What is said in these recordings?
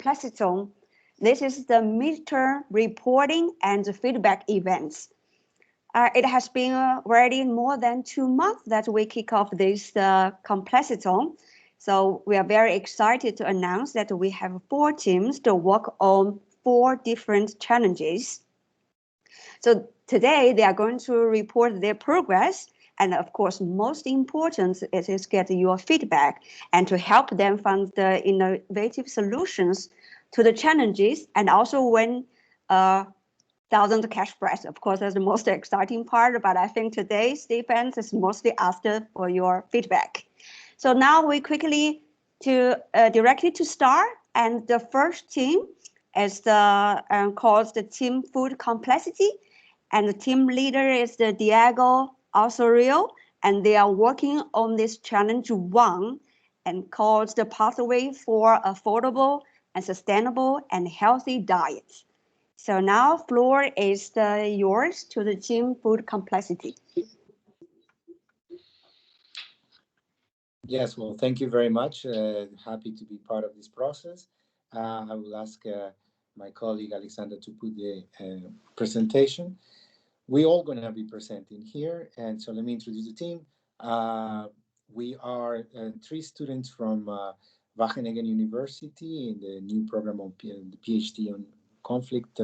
Complexaton. This is the midterm reporting and feedback events. It has been already more than 2 months that we kick off this Complexaton. So we are very excited to announce that we have 4 teams to work on 4 different challenges. So today they are going to report their progress. And of course, most important is get your feedback and to help them find the innovative solutions to the challenges and also win 1,000 cash prize. Of course, that's the most exciting part, but I think today, Stephen, is mostly asked for your feedback. So now we quickly directly to start, and the first team is called the Team Food Complexity, and the team leader is the Diego Osorio, and they are working on this challenge 1 and called the Pathway for Affordable and Sustainable and Healthy Diets. So now floor is yours to the Team Food Complexity. Yes, well, thank you very much. Happy to be part of this process. I will ask my colleague Alexander to put the presentation. We're all going to be presenting here, and so let me introduce the team. We are 3 students from Wageningen University in the new program on the PhD on conflict,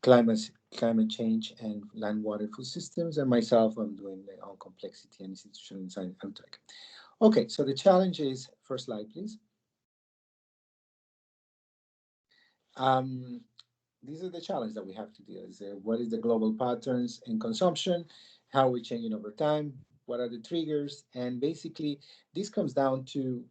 climate change, and land, water, food systems, and myself, I'm doing on complexity and institutional science. Okay, so the challenge is, first slide, please. These are the challenges that we have to deal with. What is the global patterns in consumption? How are we changing over time? What are the triggers? And basically, this comes down to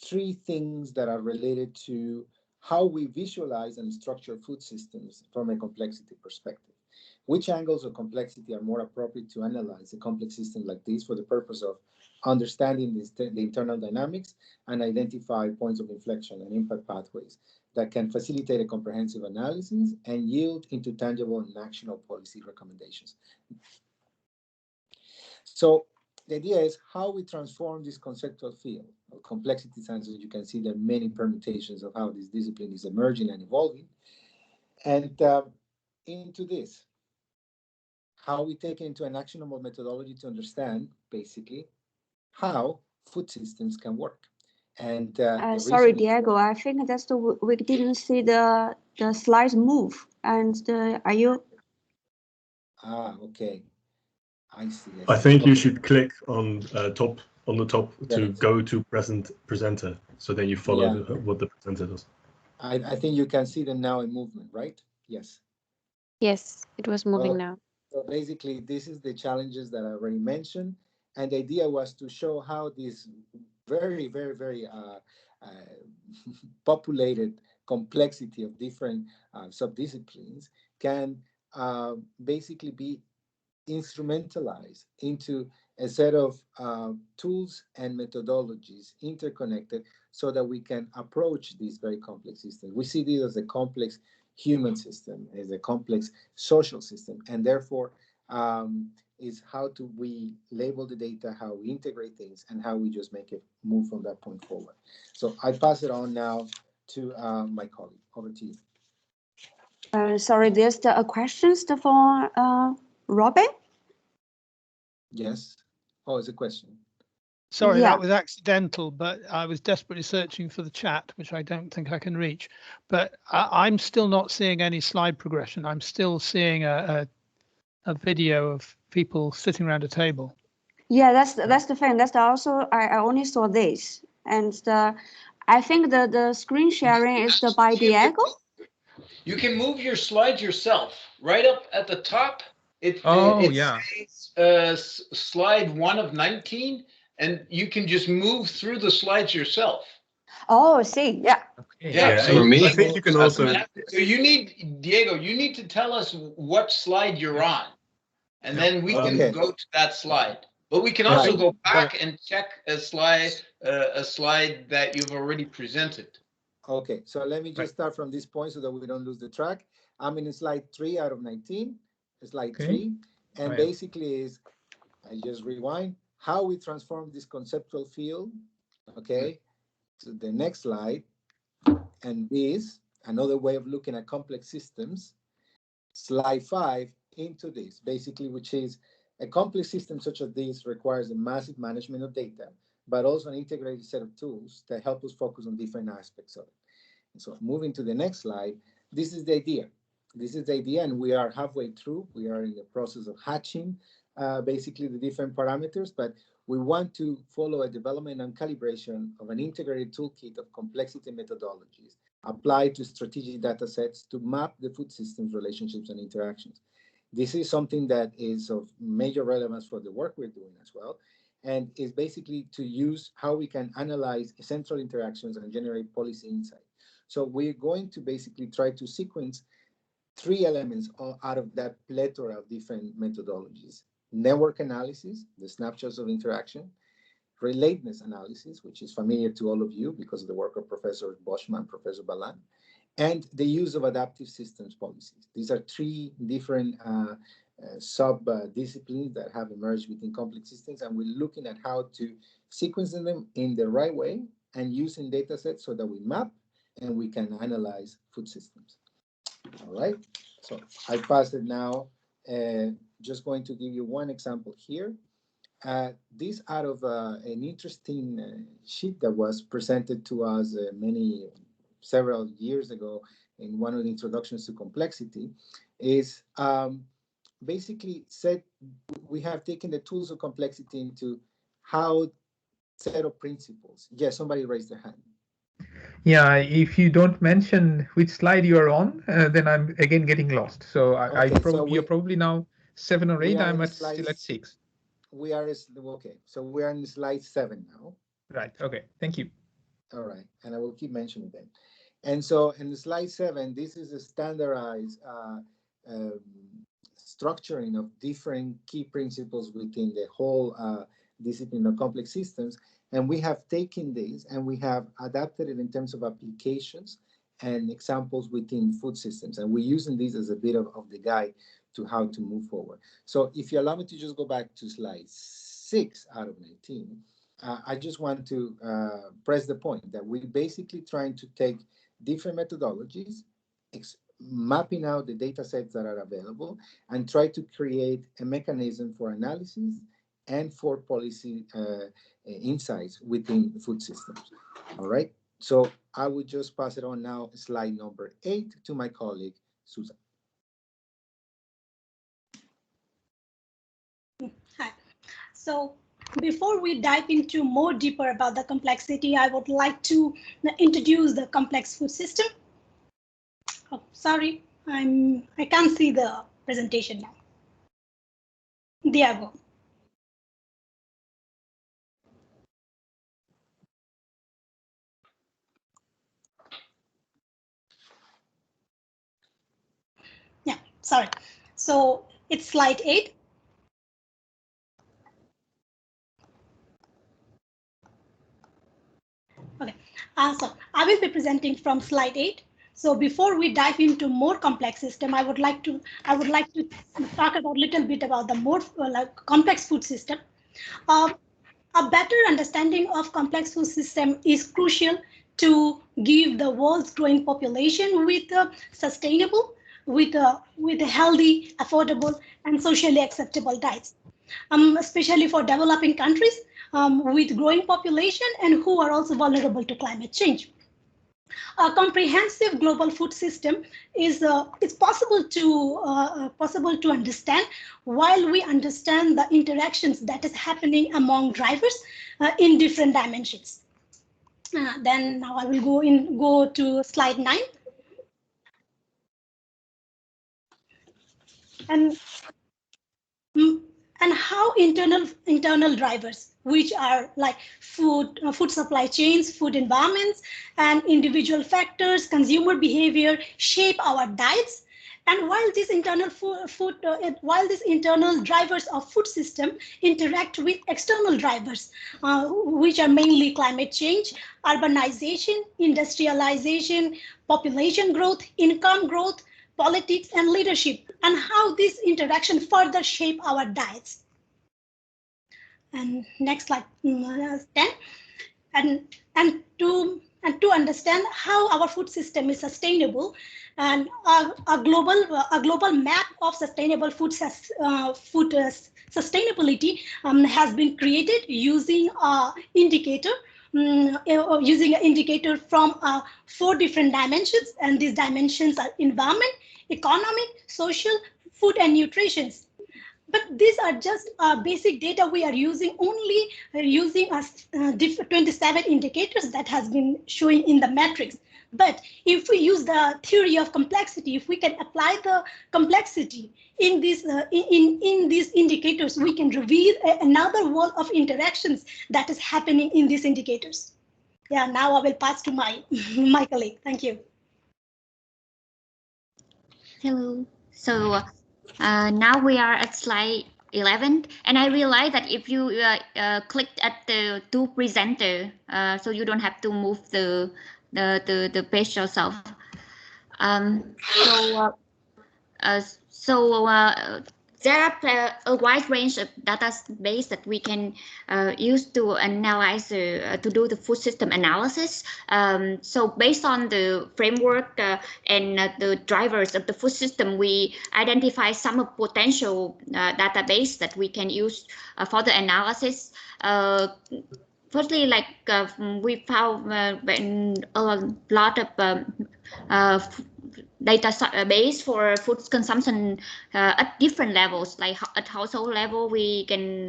3 things that are related to how we visualize and structure food systems from a complexity perspective. Which angles of complexity are more appropriate to analyze a complex system like this for the purpose of understanding the internal dynamics and identify points of inflection and impact pathways that can facilitate a comprehensive analysis and yield into tangible and actionable policy recommendations. So the idea is how we transform this conceptual field of complexity science. As you can see, there are many permutations of how this discipline is emerging and evolving. And into this, how we take it into an actionable methodology to understand, basically, how food systems can work. And sorry, Diego, I think that's we didn't see the slides move. And are you? Okay. I see. I think you should click on the top to go to presenter. So then you follow what the presenter does. I think you can see them now in movement, right? Yes. Yes, it was moving now. So basically, this is the challenges that I already mentioned. And the idea was to show how this very, very, very populated complexity of different subdisciplines can basically be instrumentalized into a set of tools and methodologies interconnected so that we can approach these very complex systems. We see this as a complex human system, as a complex social system, and therefore is how do we label the data, how we integrate things, and how we just make it move from that point forward. So I pass it on now to my colleague. Over to you. Sorry, there's a question for Robin? Yes. Oh, it's a question. Sorry, that was accidental, but I was desperately searching for the chat, which I don't think I can reach. But I'm still not seeing any slide progression. I'm still seeing a video of people sitting around a table. Yeah, that's the thing. That's also I only saw this, and I think the screen sharing is by Diego. You can move your slides yourself. Right up at the top, it says slide 1 of 19, and you can just move through the slides yourself. Oh, see, yeah. Okay. Yeah, so for me, I think you can also. So you need, Diego, you need to tell us what slide you're on, and then we can go to that slide. But we can also go back and check a slide that you've already presented. Okay, so let me just start from this point so that we don't lose the track. I'm in slide 3 out of 19, slide 3, and basically is, I just rewind, how we transform this conceptual field, okay, to the next slide, And this, another way of looking at complex systems, slide 5 into this, basically, which is a complex system such as this requires a massive management of data, but also an integrated set of tools that help us focus on different aspects of it. And so moving to the next slide, this is the idea. This is the idea, and we are halfway through. We are in the process of hatching basically the different parameters, but we want to follow a development and calibration of an integrated toolkit of complexity methodologies applied to strategic data sets to map the food system's relationships and interactions. This is something that is of major relevance for the work we're doing as well, and is basically to use how we can analyze central interactions and generate policy insight. So we're going to basically try to sequence 3 elements out of that plethora of different methodologies: network analysis, the snapshots of interaction; relatedness analysis, which is familiar to all of you because of the work of Professor Boschman, Professor Balan; and the use of adaptive systems policies. These are 3 different sub-disciplines that have emerged within complex systems, and we're looking at how to sequence them in the right way and using data sets so that we map and we can analyze food systems. All right, so I pass it now. Just going to give you one example here. This out of an interesting sheet that was presented to us several years ago in one of the introductions to complexity is basically said we have taken the tools of complexity into how set of principles. Yes, somebody raised their hand. Yeah, if you don't mention which slide you're on, then I'm again getting lost. So you're probably now 7 or 8. I'm still at 6. We are okay. So we are in slide 7 now. Right. Okay. Thank you. All right, and I will keep mentioning them. And so in slide 7, this is a standardized structuring of different key principles within the whole discipline of complex systems. And we have taken this and we have adapted it in terms of applications and examples within food systems. And we're using this as a bit of the guide to how to move forward. So if you allow me to just go back to slide 6 out of 19, I just want to press the point that we're basically trying to take different methodologies, mapping out the data sets that are available, and try to create a mechanism for analysis and for policy insights within food systems. All right, so I would just pass it on now, slide number 8, to my colleague, Susan. Hi. So before we dive into more deeper about the complexity, I would like to introduce the complex food system. Oh, sorry, I can't see the presentation now. There we go. Yeah, sorry. So it's slide 8. Okay, so I will be presenting from slide 8. So before we dive into more complex system, I would like to talk about a little bit about the more complex food system. A better understanding of complex food system is crucial to give the world's growing population with sustainable, with healthy, affordable, and socially acceptable diets, especially for developing countries with growing population and who are also vulnerable to climate change. A comprehensive global food system is possible to understand while we understand the interactions that is happening among drivers in different dimensions. Then now I will go to slide 9. And how internal drivers, which are like food supply chains, food environments, and individual factors, consumer behavior shape our diets. And while these internal drivers of food system interact with external drivers, which are mainly climate change, urbanization, industrialization, population growth, income growth, politics, and leadership, and how these interactions further shape our diets. And next slide, 10. And to to understand how our food system is sustainable, and a global map of sustainable food sustainability has been created using indicator. Using an indicator from 4 different dimensions, and these dimensions are environment, economic, social, food, and nutrition. But these are just basic data we are using, only using 27 indicators that has been showing in the matrix. But if we use the theory of complexity, if we can apply the complexity in these indicators, we can reveal another world of interactions that is happening in these indicators. Yeah, now I will pass to my my colleague. Thank you. Hello. So now we are at slide 11, and I realized that if you click at the to presenter, so you don't have to move the page yourself. There are a wide range of database that we can use to analyze, to do the food system analysis. So based on the framework and the drivers of the food system, we identify some of potential database that we can use for the analysis. Firstly, like we found a lot of database for food consumption at different levels. Like at household level, we can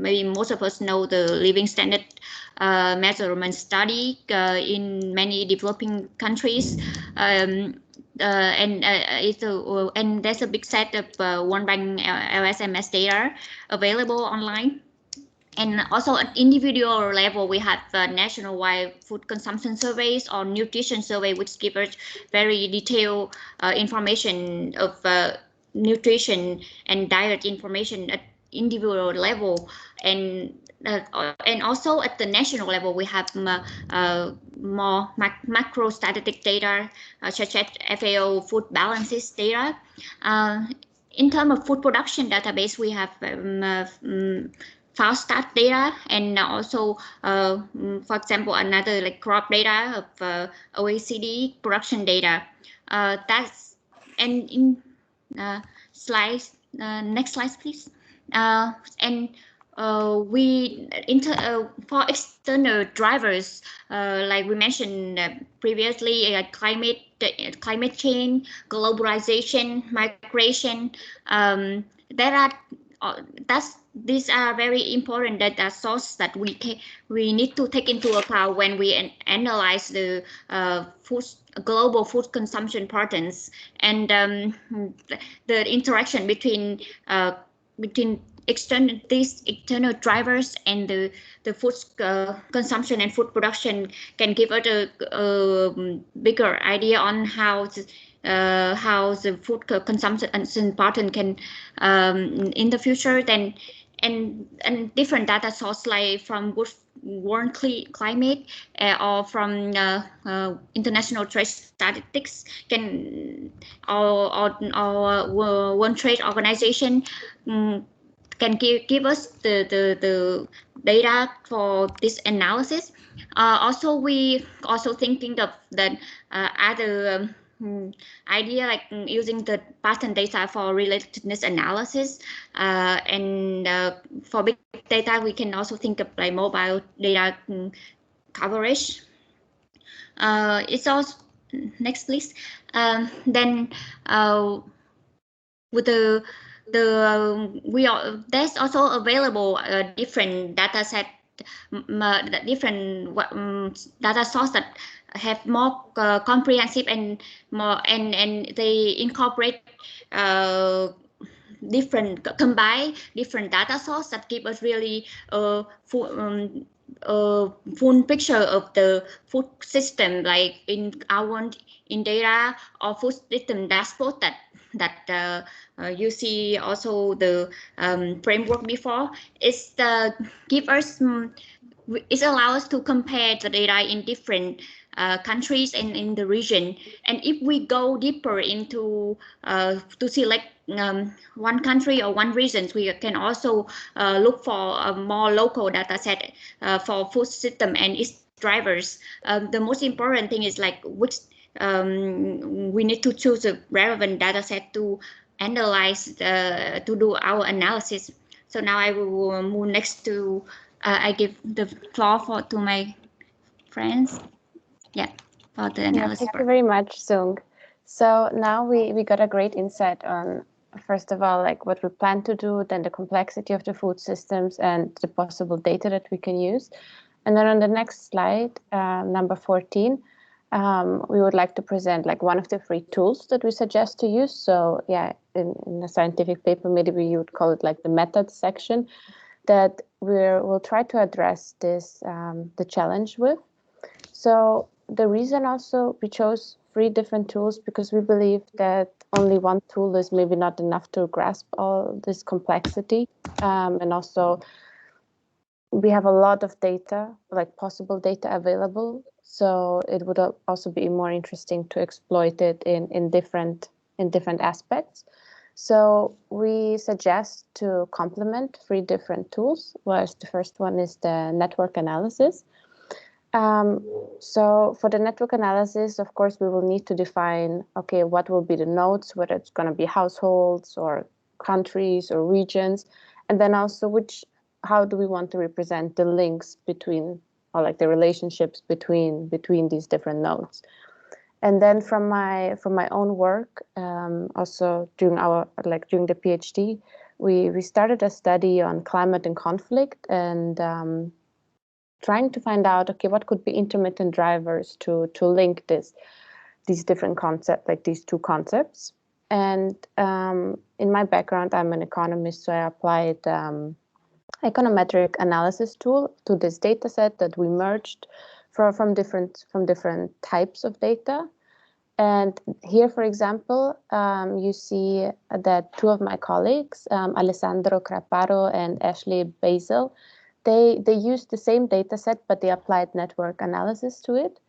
maybe most of us know the living standard measurement study in many developing countries. And there's a big set of World Bank LSMS data available online. And also at individual level, we have nationwide food consumption surveys or nutrition survey, which give us very detailed information of nutrition and diet information at individual level. And also at the national level, we have more macro statistic data, such as FAO food balances data. In terms of food production database, we have FAO-Stat data, and also, for example, another like crop data of OECD production data. That's, and in slides, next slide, please. For external drivers, like we mentioned previously, climate change, globalization, migration, these are very important data sources that we need to take into account when we analyze the global food consumption patterns, and the interaction between these external drivers and the food consumption and food production can give us a bigger idea on how the food consumption pattern can in the future. Then and different data sources like from World Climate or from International Trade Statistics or World Trade Organization can give us the data for this analysis. Also, we also thinking of the other idea, like using the pattern data for relatedness analysis, and for big data, we can also think of like mobile data coverage. It's also, next please. Then with there's also available different data set, different data source that have more comprehensive and more, and they incorporate combine different data source that give us really full picture of the food system, like in data or food system dashboard that you see also the framework before. It's give us it allows us to compare the data in different countries and in the region. And if we go deeper into to select one country or one region, we can also look for a more local data set for food system and its drivers. The most important thing is like which we need to choose a relevant data set to analyze to do our analysis. So now I will move next to I give the floor to my friends. Yeah, for the analysis. Thank you very much, Sung. So now we got a great insight on, first of all, like what we plan to do, then the complexity of the food systems and the possible data that we can use. And then on the next slide, number 14, we would like to present like one of the free tools that we suggest to use. So yeah, in a scientific paper, maybe we would call it like the methods section, that we'll try to address this, the challenge with. So the reason also we chose 3 different tools because we believe that only one tool is maybe not enough to grasp all this complexity. And also we have a lot of data, like possible data available. So it would also be more interesting to exploit it in different aspects. So we suggest to complement 3 different tools, whereas the first one is the network analysis. So for the network analysis, of course, we will need to define, okay, what will be the nodes, whether it's going to be households or countries or regions, and then also how do we want to represent the links between, or like the relationships between these different nodes. And then from my own work, also during the PhD, we started a study on climate and conflict and trying to find out, okay, what could be intermittent drivers to link these different concepts, like these 2 concepts. And in my background, I'm an economist, so I applied econometric analysis tool to this data set that we merged from different types of data. And here, for example, you see that 2 of my colleagues, Alessandro Craparo and Ashley Basil, they used the same data set, but they applied network analysis to it.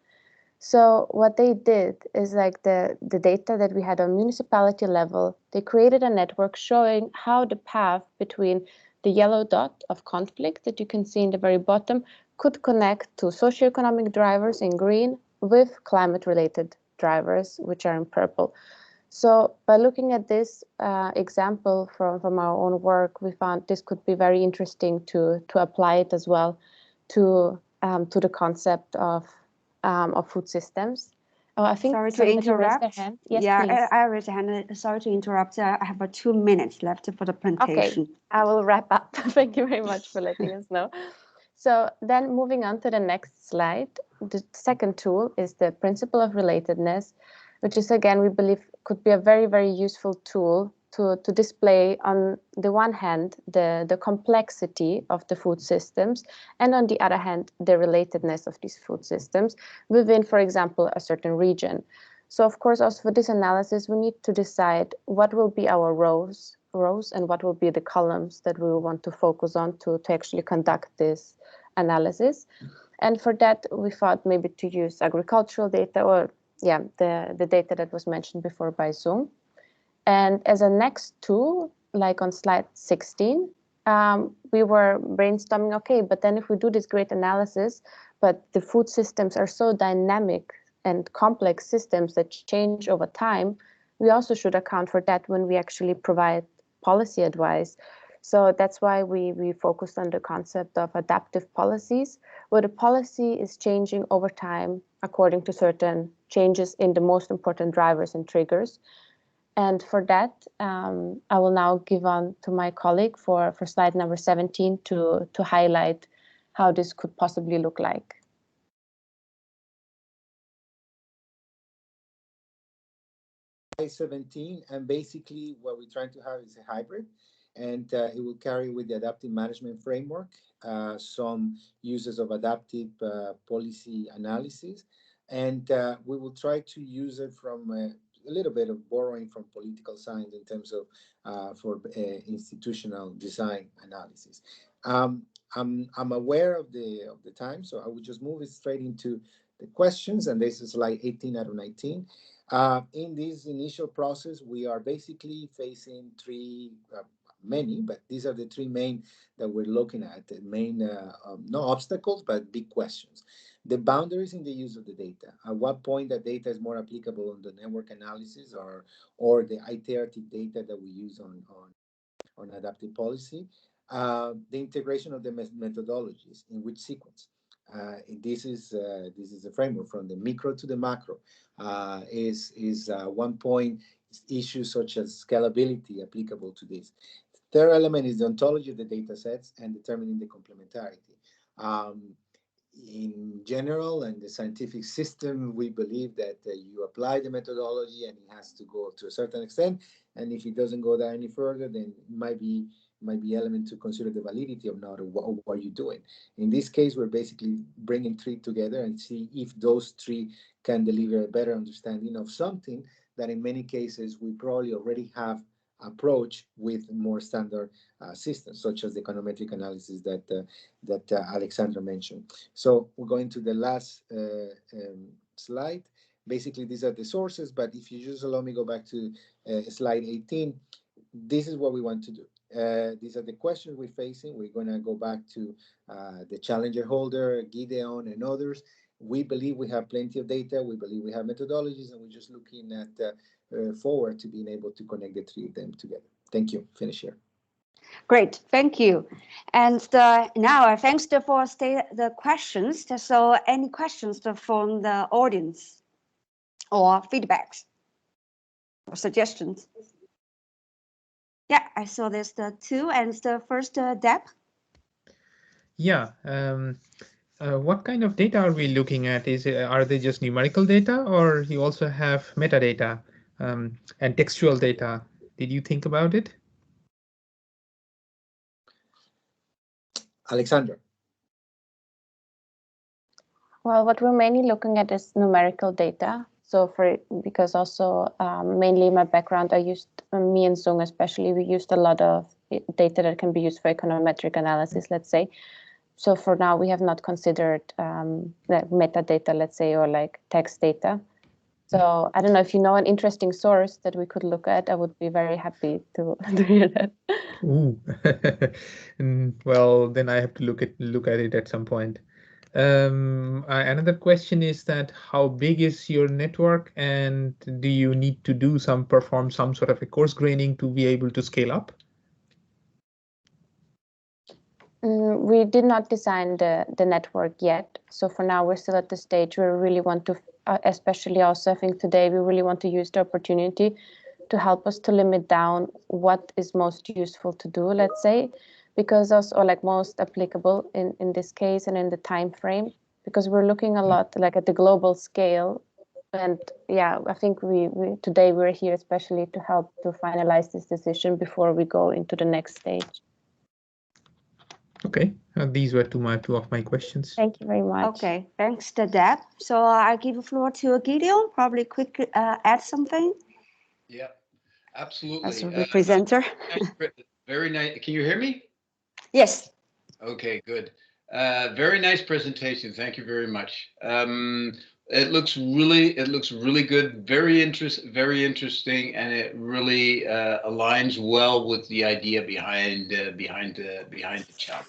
So what they did is like the data that we had on municipality level, they created a network showing how the path between the yellow dot of conflict that you can see in the very bottom could connect to socioeconomic drivers in green with climate-related drivers, which are in purple. So by looking at this example from our own work, we found this could be very interesting to apply it as well to the concept of food systems. Oh, I think sorry to interrupt. Raised their hand. Yes, yeah, please. I raised a hand. Sorry to interrupt. I have 2 minutes left for the presentation. Okay, I will wrap up. Thank you very much for letting us know. So then moving on to the next slide, the second tool is the principle of relatedness, which is, again, we believe could be a very, very useful tool to display, on the one hand, the complexity of the food systems, and on the other hand, the relatedness of these food systems within, for example, a certain region. So, of course, also for this analysis, we need to decide what will be our rows and what will be the columns that we will want to focus on to actually conduct this analysis. And for that, we thought maybe to use agricultural data, or the data that was mentioned before by Zoom. And as a next tool, like on slide 16, we were brainstorming, okay, but then if we do this great analysis, but the food systems are so dynamic and complex systems that change over time, we also should account for that when we actually provide policy advice. So that's why we focused on the concept of adaptive policies, where the policy is changing over time according to certain changes in the most important drivers and triggers. And for that, I will now give on to my colleague for slide number 17 to highlight how this could possibly look like. Slide 17, and basically what we're trying to have is a hybrid, and it will carry with the adaptive management framework some uses of adaptive policy analysis, and we will try to use it from a little bit of borrowing from political science in terms of for institutional design analysis. I'm aware of the time, so I will just move it straight into the questions, and this is slide 18 out of 19. In this initial process, we are basically facing many, but these are the 3 main that we're looking at, the main, no obstacles, but big questions. The boundaries in the use of the data. At what point that data is more applicable on the network analysis or the iterative data that we use on adaptive policy. The integration of the methodologies, in which sequence. This is a framework from the micro to the macro. Is one point issues such as scalability applicable to this. Third element is the ontology of the data sets and determining the complementarity. In general, and the scientific system, we believe that you apply the methodology and it has to go to a certain extent. And if it doesn't go there any further, then it might be element to consider the validity of not what you're doing. In this case, we're basically bringing three together and see if those three can deliver a better understanding of something that in many cases we probably already have approach with more standard systems, such as the econometric analysis that Alexandra mentioned. So we're going to the last slide. Basically, these are the sources, but if you just allow me go back to slide 18, this is what we want to do. These are the questions we're facing. We're going to go back to the Challenger holder, Gideon, and others. We believe we have plenty of data. We believe we have methodologies, and we're just looking at forward to being able to connect the three of them together. Thank you. Finish here. Great, thank you. And now, thanks for the questions. So, any questions from the audience or feedbacks or suggestions? Yeah, I saw there's the two, and the first, Deb. Yeah. What kind of data are we looking at? Are they just numerical data, or you also have metadata and textual data? Did you think about it? Alexandra. Well, what we're mainly looking at is numerical data. So because also mainly my background, me and Sung especially, we used a lot of data that can be used for econometric analysis, let's say. So for now, we have not considered like metadata, let's say, or like text data. So I don't know if you know an interesting source that we could look at. I would be very happy to hear that. Ooh. Well, then I have to look at it at some point. Another question is that how big is your network, and do you need to perform some sort of a coarse graining to be able to scale up? We did not design the network yet. So for now, we're still at the stage where we really want to, especially also I think today, we really want to use the opportunity to help us to limit down what is most useful to do, let's say, because also, or like most applicable in this case and in the time frame, because we're looking a lot like at the global scale. And yeah, I think today we're here especially to help to finalize this decision before we go into the next stage. Okay, these were two of my questions. Thank you very much. Okay, thanks to Deb. So I give the floor to Gideon, probably quickly add something. Yeah, absolutely. As a presenter. Very nice. Can you hear me? Yes. Okay, good. Very nice presentation. Thank you very much. It looks really good. Very interesting, and it really aligns well with the idea behind the chapter.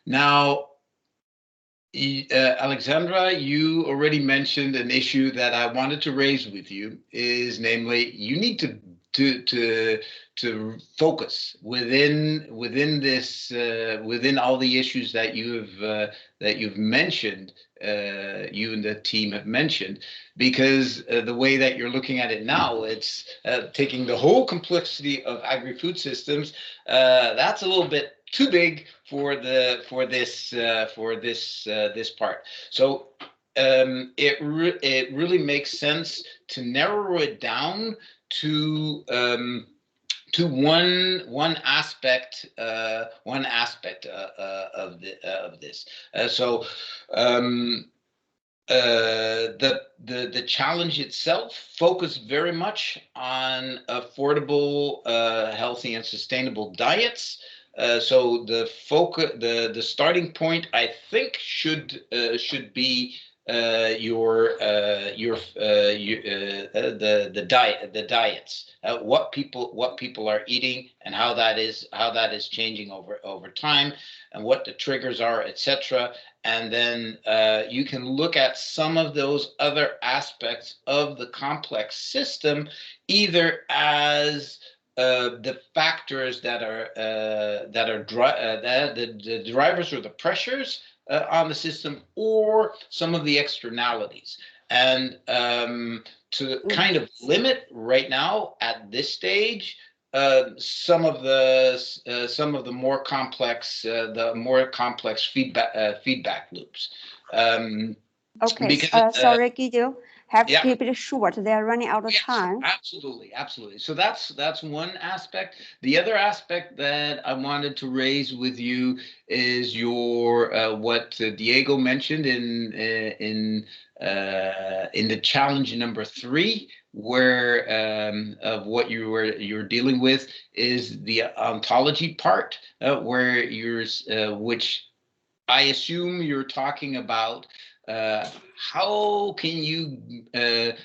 Now, Alexandra, you already mentioned an issue that I wanted to raise with you. Is namely, you need to focus within this within all the issues that you've mentioned, you and the team have mentioned, because the way that you're looking at it now, it's taking the whole complexity of agri-food systems. That's a little bit too big for this part. So it really makes sense to narrow it down to one aspect of this. The challenge itself focused very much on affordable, healthy, and sustainable diets. So the starting point, I think, should be the diets, what people are eating, and how that is changing over time, and what the triggers are, etc. And then you can look at some of those other aspects of the complex system, either as the factors that are the drivers or the pressures on the system, or some of the externalities. And to kind of limit right now at this stage some of the more complex feedback loops. Okay, because, sorry, Guido, have to yeah. keep it short. They're running out of time. Absolutely. So that's one aspect. The other aspect that I wanted to raise with you is your what Diego mentioned in the challenge number 3, where of what you're dealing with is the ontology part, where which I assume you're talking about how can you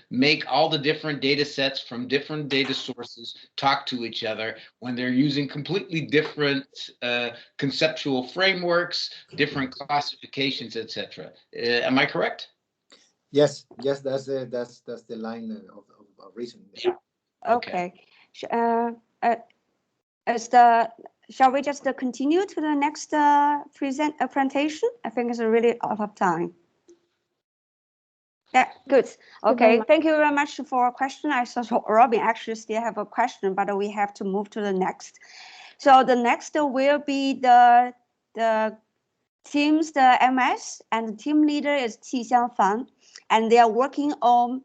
make all the different data sets from different data sources talk to each other when they're using completely different conceptual frameworks, different classifications, etc. Am I correct? Yes, that's the line of reasoning. Yeah. Okay. Shall we just continue to the next presentation? I think it's really out of time. Yeah, good. Okay, thank you very much for a question. I saw Robin actually still have a question, but we have to move to the next. So the next will be the teams, the MS, and the team leader is Qi Xiangfan, and they are working on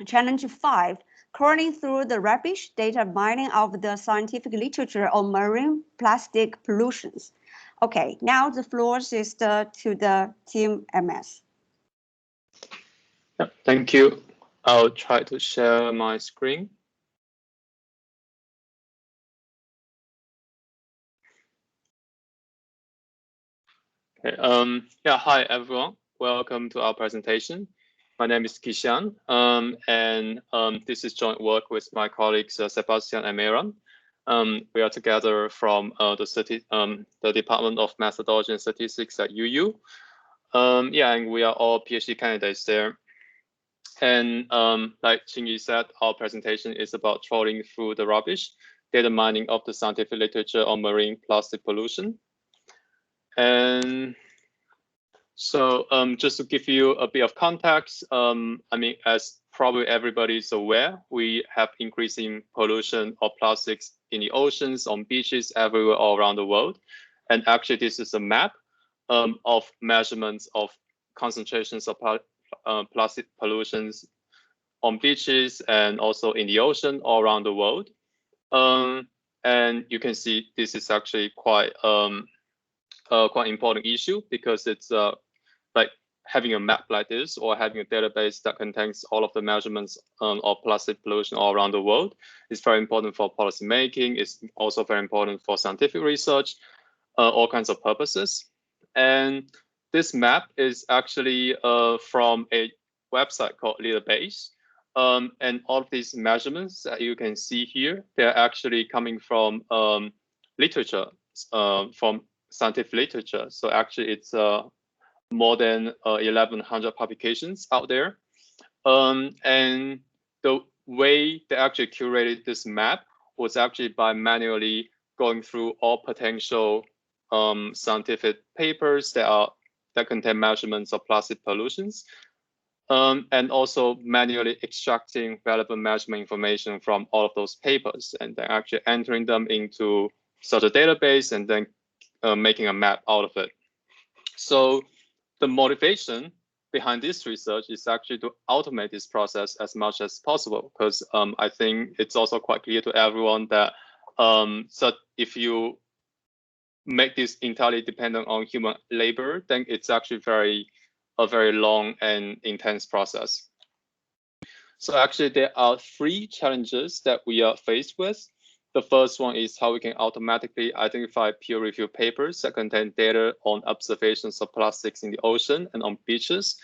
challenge 5, crawling through the rubbish data mining of the scientific literature on marine plastic pollutions. Okay, now the floor is to the team MS. Thank you. I'll try to share my screen. Okay, yeah, hi everyone. Welcome to our presentation. My name is Kishan, and this is joint work with my colleagues Sebastian and Meiran. We are together from the Department of Methodology and Statistics at UU. Yeah, and we are all PhD candidates there. And like Xingyi said, our presentation is about trawling through the rubbish, data mining of the scientific literature on marine plastic pollution. And so just to give you a bit of context, I mean, as probably everybody is aware, we have increasing pollution of plastics in the oceans, on beaches, everywhere all around the world. And actually, this is a map of measurements of concentrations of plastic pollutions on beaches and also in the ocean all around the world. And you can see this is actually quite important issue, because it's like having a map like this or having a database that contains all of the measurements of plastic pollution all around the world is very important for policy making. It's also very important for scientific research, all kinds of purposes. And this map is actually from a website called Relatedness. And all of these measurements that you can see here, they're actually coming from literature, from scientific literature. So actually it's more than 1,100 publications out there. And the way they actually curated this map was actually by manually going through all potential scientific papers that contain measurements of plastic pollutions, and also manually extracting relevant measurement information from all of those papers, and then actually entering them into such a database, and then making a map out of it. So the motivation behind this research is actually to automate this process as much as possible, because I think it's also quite clear to everyone that so if you make this entirely dependent on human labor, then it's actually a very long and intense process. So actually there are 3 challenges that we are faced with. The first one is how we can automatically identify peer-reviewed papers that contain data on observations of plastics in the ocean and on beaches.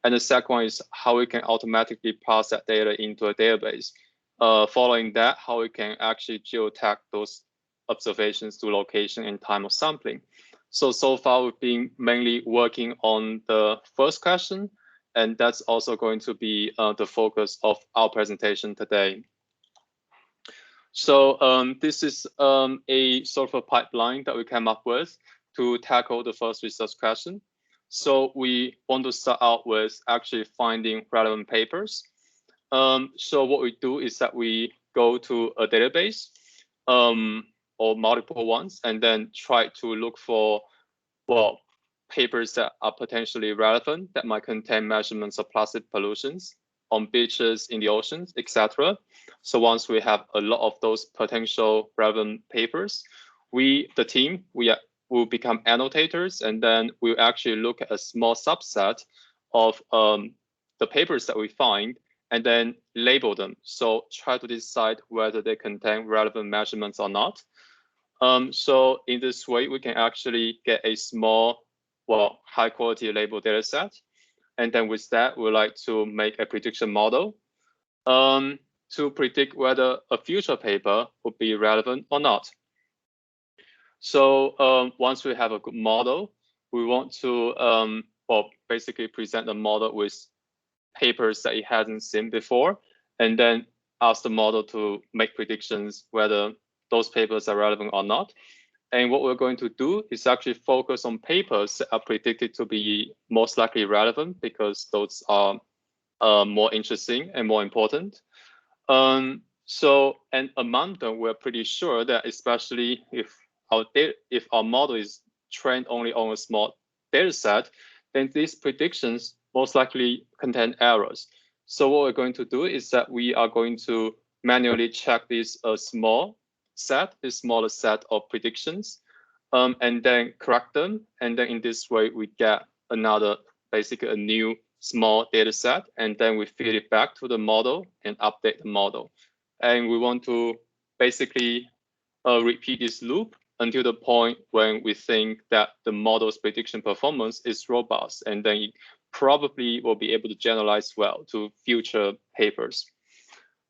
And the second one is how we can automatically pass that data into a database. Following that, how we can actually geotag those observations to location and time of sampling. So far we've been mainly working on the first question, and that's also going to be the focus of our presentation today. So this is a sort of a pipeline that we came up with to tackle the first research question. So we want to start out with actually finding relevant papers. So what we do is that we go to a database or multiple ones, and then try to look for, well, papers that are potentially relevant that might contain measurements of plastic pollutions on beaches, in the oceans, etc. So once we have a lot of those potential relevant papers, the team will become annotators, and then we'll actually look at a small subset of the papers that we find and then label them. So try to decide whether they contain relevant measurements or not. So in this way, we can actually get a small, well, high quality label data set. And then with that, we like to make a prediction model to predict whether a future paper would be relevant or not. So once we have a good model, we want to, well, basically present the model with papers that it hasn't seen before, and then ask the model to make predictions whether those papers are relevant or not. And what we're going to do is actually focus on papers that are predicted to be most likely relevant, because those are more interesting and more important. So, and among them, we're pretty sure that especially if our model is trained only on a small data set, then these predictions most likely contain errors. So what we're going to do is that we are going to manually check this smaller set of predictions, and then correct them. And then in this way, we get another, basically a new small data set, and then we feed it back to the model and update the model. And we want to basically repeat this loop until the point when we think that the model's prediction performance is robust, and then it probably will be able to generalize well to future papers.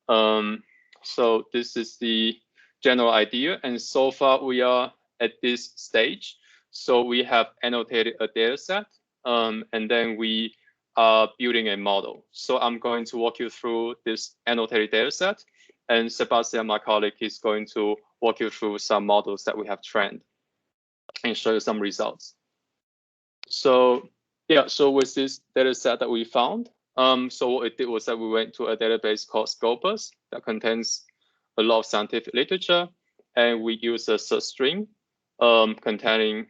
So this is the general idea. And so far we are at this stage. So we have annotated a data set, and then we are building a model. So I'm going to walk you through this annotated data set, and Sebastian, my colleague, is going to walk you through some models that we have trained and show you some results. So yeah, so with this data set that we found, so what it did was that we went to a database called Scopus that contains a lot of scientific literature, and we use a search string containing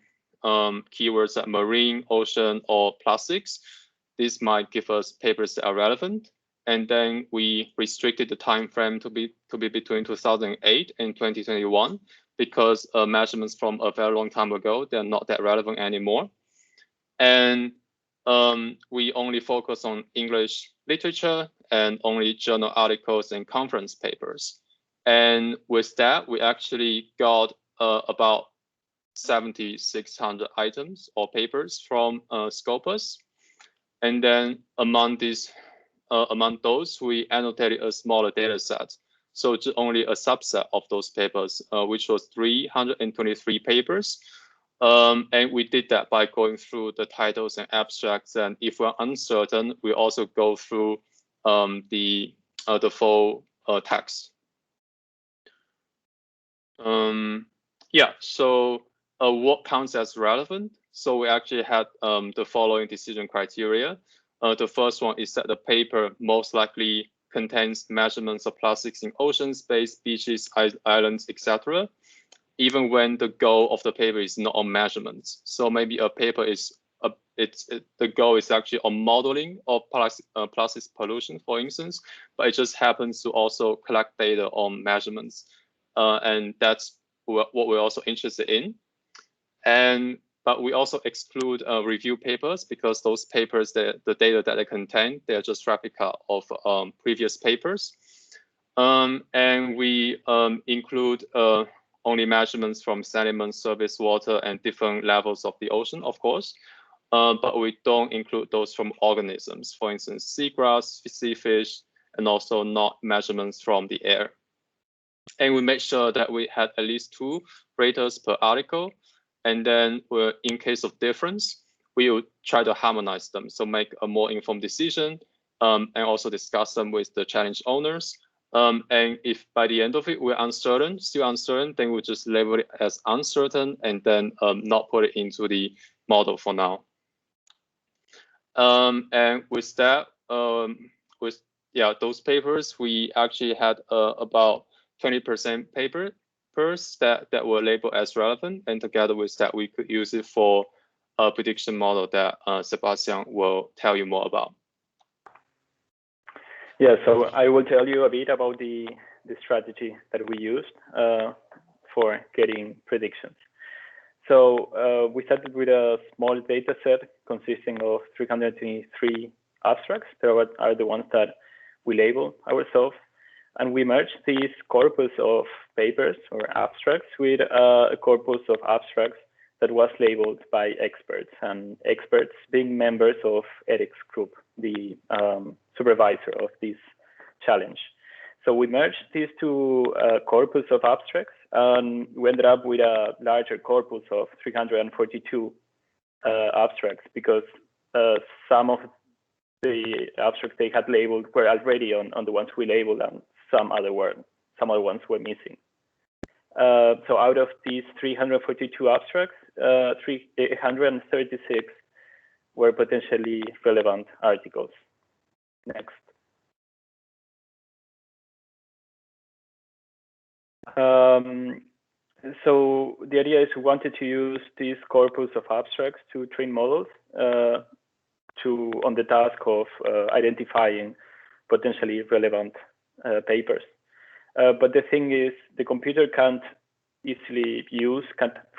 keywords like marine, ocean, or plastics. This might give us papers that are relevant. And then we restricted the time frame to be between 2008 and 2021, because measurements from a very long time ago, they're not that relevant anymore. And we only focus on English literature and only journal articles and conference papers. And with that, we actually got about 7,600 items or papers from Scopus. And then among those, we annotated a smaller data set. So just only a subset of those papers, which was 323 papers. And we did that by going through the titles and abstracts. And if we're uncertain, we also go through the full text. Yeah, so what counts as relevant? So we actually had the following decision criteria. The first one is that the paper most likely contains measurements of plastics in oceans, space, beaches, islands, etc., even when the goal of the paper is not on measurements. So maybe a paper is, the goal is actually on modeling of plastic pollution, for instance, but it just happens to also collect data on measurements. And that's what we're also interested in. But we also exclude review papers, because those papers, the data that they contain, they're just replica of previous papers. And we include only measurements from sediment, surface water, and different levels of the ocean, of course. but we don't include those from organisms, for instance, seagrass, sea fish, and also not measurements from the air. And we make sure that we had at least 2 raters per article. And then in case of difference, we will try to harmonize them. So make a more informed decision and also discuss them with the challenge owners. And if by the end of it, we're uncertain, still uncertain, then we'll just label it as uncertain and then not put it into the model for now. And with that, those papers, we actually had about 20% papers that were labeled as relevant, and together with that, we could use it for a prediction model that Sebastian will tell you more about. Yeah, so I will tell you a bit about the strategy that we used for getting predictions. So we started with a small data set consisting of 323 abstracts. There are the ones that we label ourselves. And we merged this corpus of papers or abstracts with a corpus of abstracts that was labeled by experts, and experts being members of ethics group, the supervisor of this challenge. So we merged these 2 corpus of abstracts, and we ended up with a larger corpus of 342 abstracts, because some of the abstracts they had labeled were already on the ones we labeled, and some other ones were missing. So out of these 342 abstracts, 336 were potentially relevant articles. Next. So the idea is we wanted to use this corpus of abstracts to train models on the task of identifying potentially relevant papers. But the thing is, the computer can't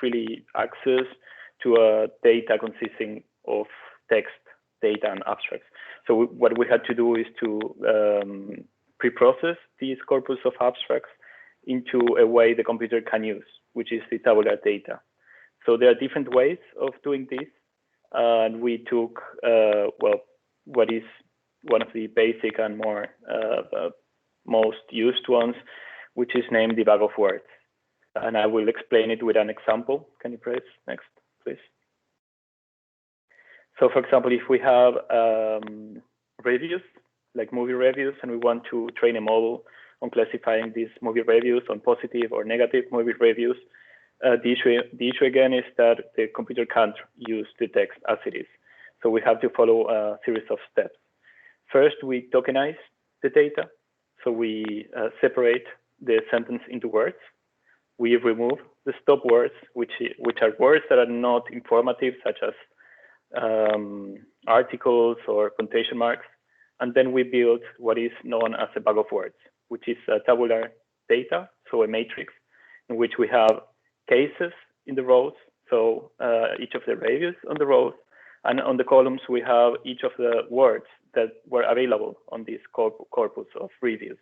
really access to a data consisting of text, data, and abstracts. So what we had to do is to pre-process these corpus of abstracts into a way the computer can use, which is the tabular data. So there are different ways of doing this. And we took, what is one of the basic and most used ones, which is named the bag of words. And I will explain it with an example. Can you press next, please? So for example, if we have reviews, like movie reviews, and we want to train a model on classifying these movie reviews on positive or negative movie reviews, the issue again is that the computer can't use the text as it is. So we have to follow a series of steps. First, we tokenize the data. So we separate the sentence into words. We remove the stop words, which are words that are not informative, such as articles or quotation marks. And then we build what is known as a bag of words, which is tabular data, so a matrix in which we have cases in the rows, so each of the reviews on the rows, and on the columns we have each of the words that were available on this corpus of reviews.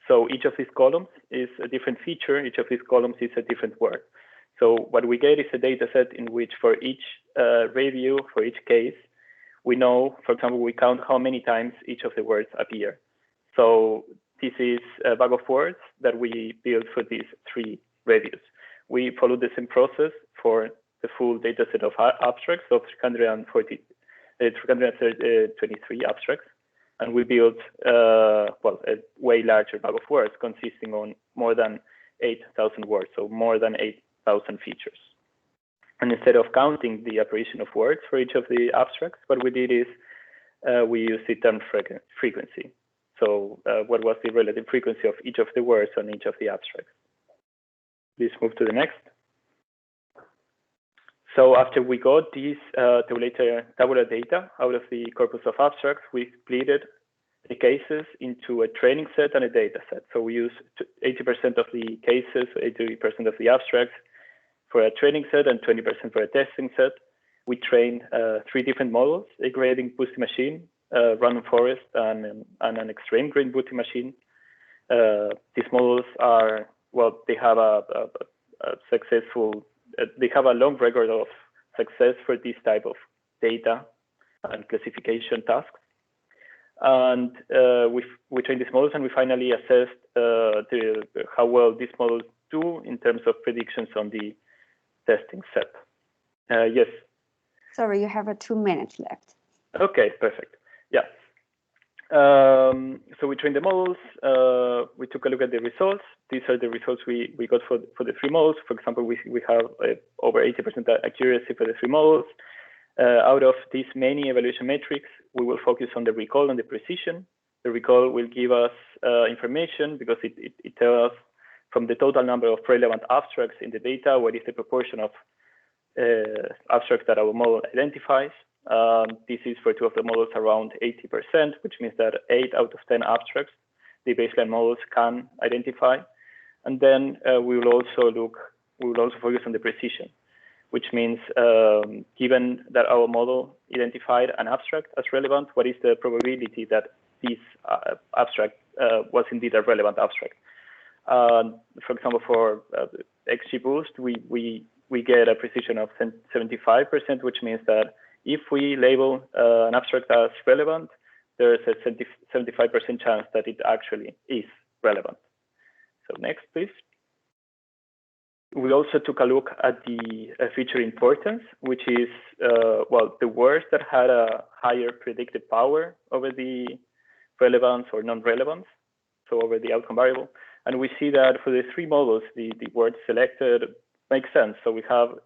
So each of these columns is a different feature, each of these columns is a different word. So what we get is a data set in which for each review, for each case, we know, for example, we count how many times each of the words appear. So this is a bag of words that we built for these 3 reviews. We follow the same process for the full data set of abstracts of 323 abstracts. And we built a way larger bag of words consisting on more than 8,000 words, so more than 8,000 features. And instead of counting the apparition of words for each of the abstracts, what we did is we used the term frequency. So what was the relative frequency of each of the words on each of the abstracts? Please move to the next. So after we got these tabular data out of the corpus of abstracts, we splitted the cases into a training set and a data set. So we use 80% of the cases, 80% of the abstracts for a training set and 20% for a testing set. We trained 3 different models, a grading boosting machine, random forest, and an extreme grading boosting machine. These models are, they have a long record of success for this type of data and classification tasks. And we trained these models, and we finally assessed how well these models do in terms of predictions on the testing set. Yes. Sorry, you have 2 minutes left. Okay, perfect. Yeah. So we trained the models. We took a look at the results. These are the results we got for the 3 models. For example, we have over 80% accuracy for the 3 models. Out of these many evaluation metrics, we will focus on the recall and the precision. The recall will give us information because it tells us from the total number of relevant abstracts in the data, what is the proportion of abstracts that our model identifies. This is for 2 of the models around 80%, which means that 8 out of 10 abstracts the baseline models can identify. And then we will also focus on the precision, which means given that our model identified an abstract as relevant, what is the probability that this abstract was indeed a relevant abstract? For example, for XGBoost, we get a precision of 75%, which means that if we label an abstract as relevant, there is a 75% chance that it actually is relevant. So next, please. We also took a look at the feature importance, which is, well, the words that had a higher predictive power over the relevance or non-relevance, so over the outcome variable. And we see that for the 3 models, the words selected make sense. So we have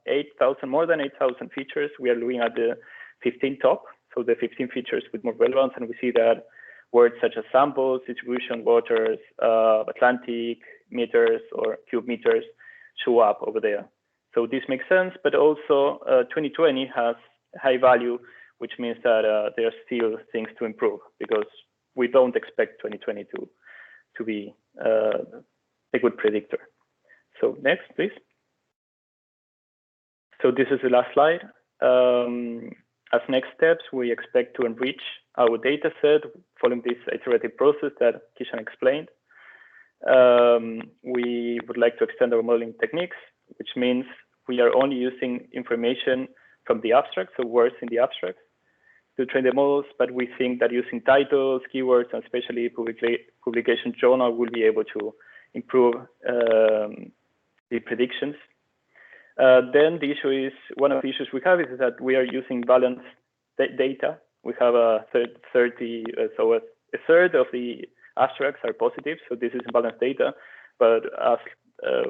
more than 8,000 features. We are looking at the 15 top, so the 15 features with more relevance, and we see that words such as samples, distribution, waters, Atlantic, meters, or cube meters show up over there. So this makes sense, but also 2020 has high value, which means that there are still things to improve because we don't expect 2020 to be a good predictor. So next, please. So this is the last slide. As next steps, we expect to enrich our data set following this iterative process that Kishan explained. We would like to extend our modeling techniques, which means we are only using information from the abstract, so words in the abstract, to train the models, but we think that using titles, keywords, and especially publication journal will be able to improve the predictions. Then the issue is, one of the issues we have is that we are using balanced data. We have a third of the abstracts are positive, so this is balanced data. But as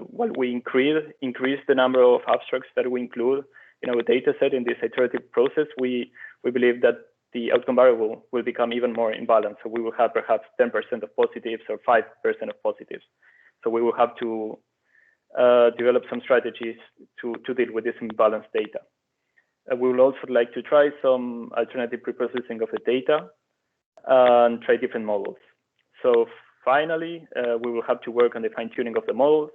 while we increase the number of abstracts that we include in our data set in this iterative process, we believe that the outcome variable will become even more imbalanced. So we will have perhaps 10% of positives or 5% of positives. So we will have to develop some strategies to deal with this imbalanced data. We will also like to try some alternative preprocessing of the data and try different models. So finally, we will have to work on the fine-tuning of the models.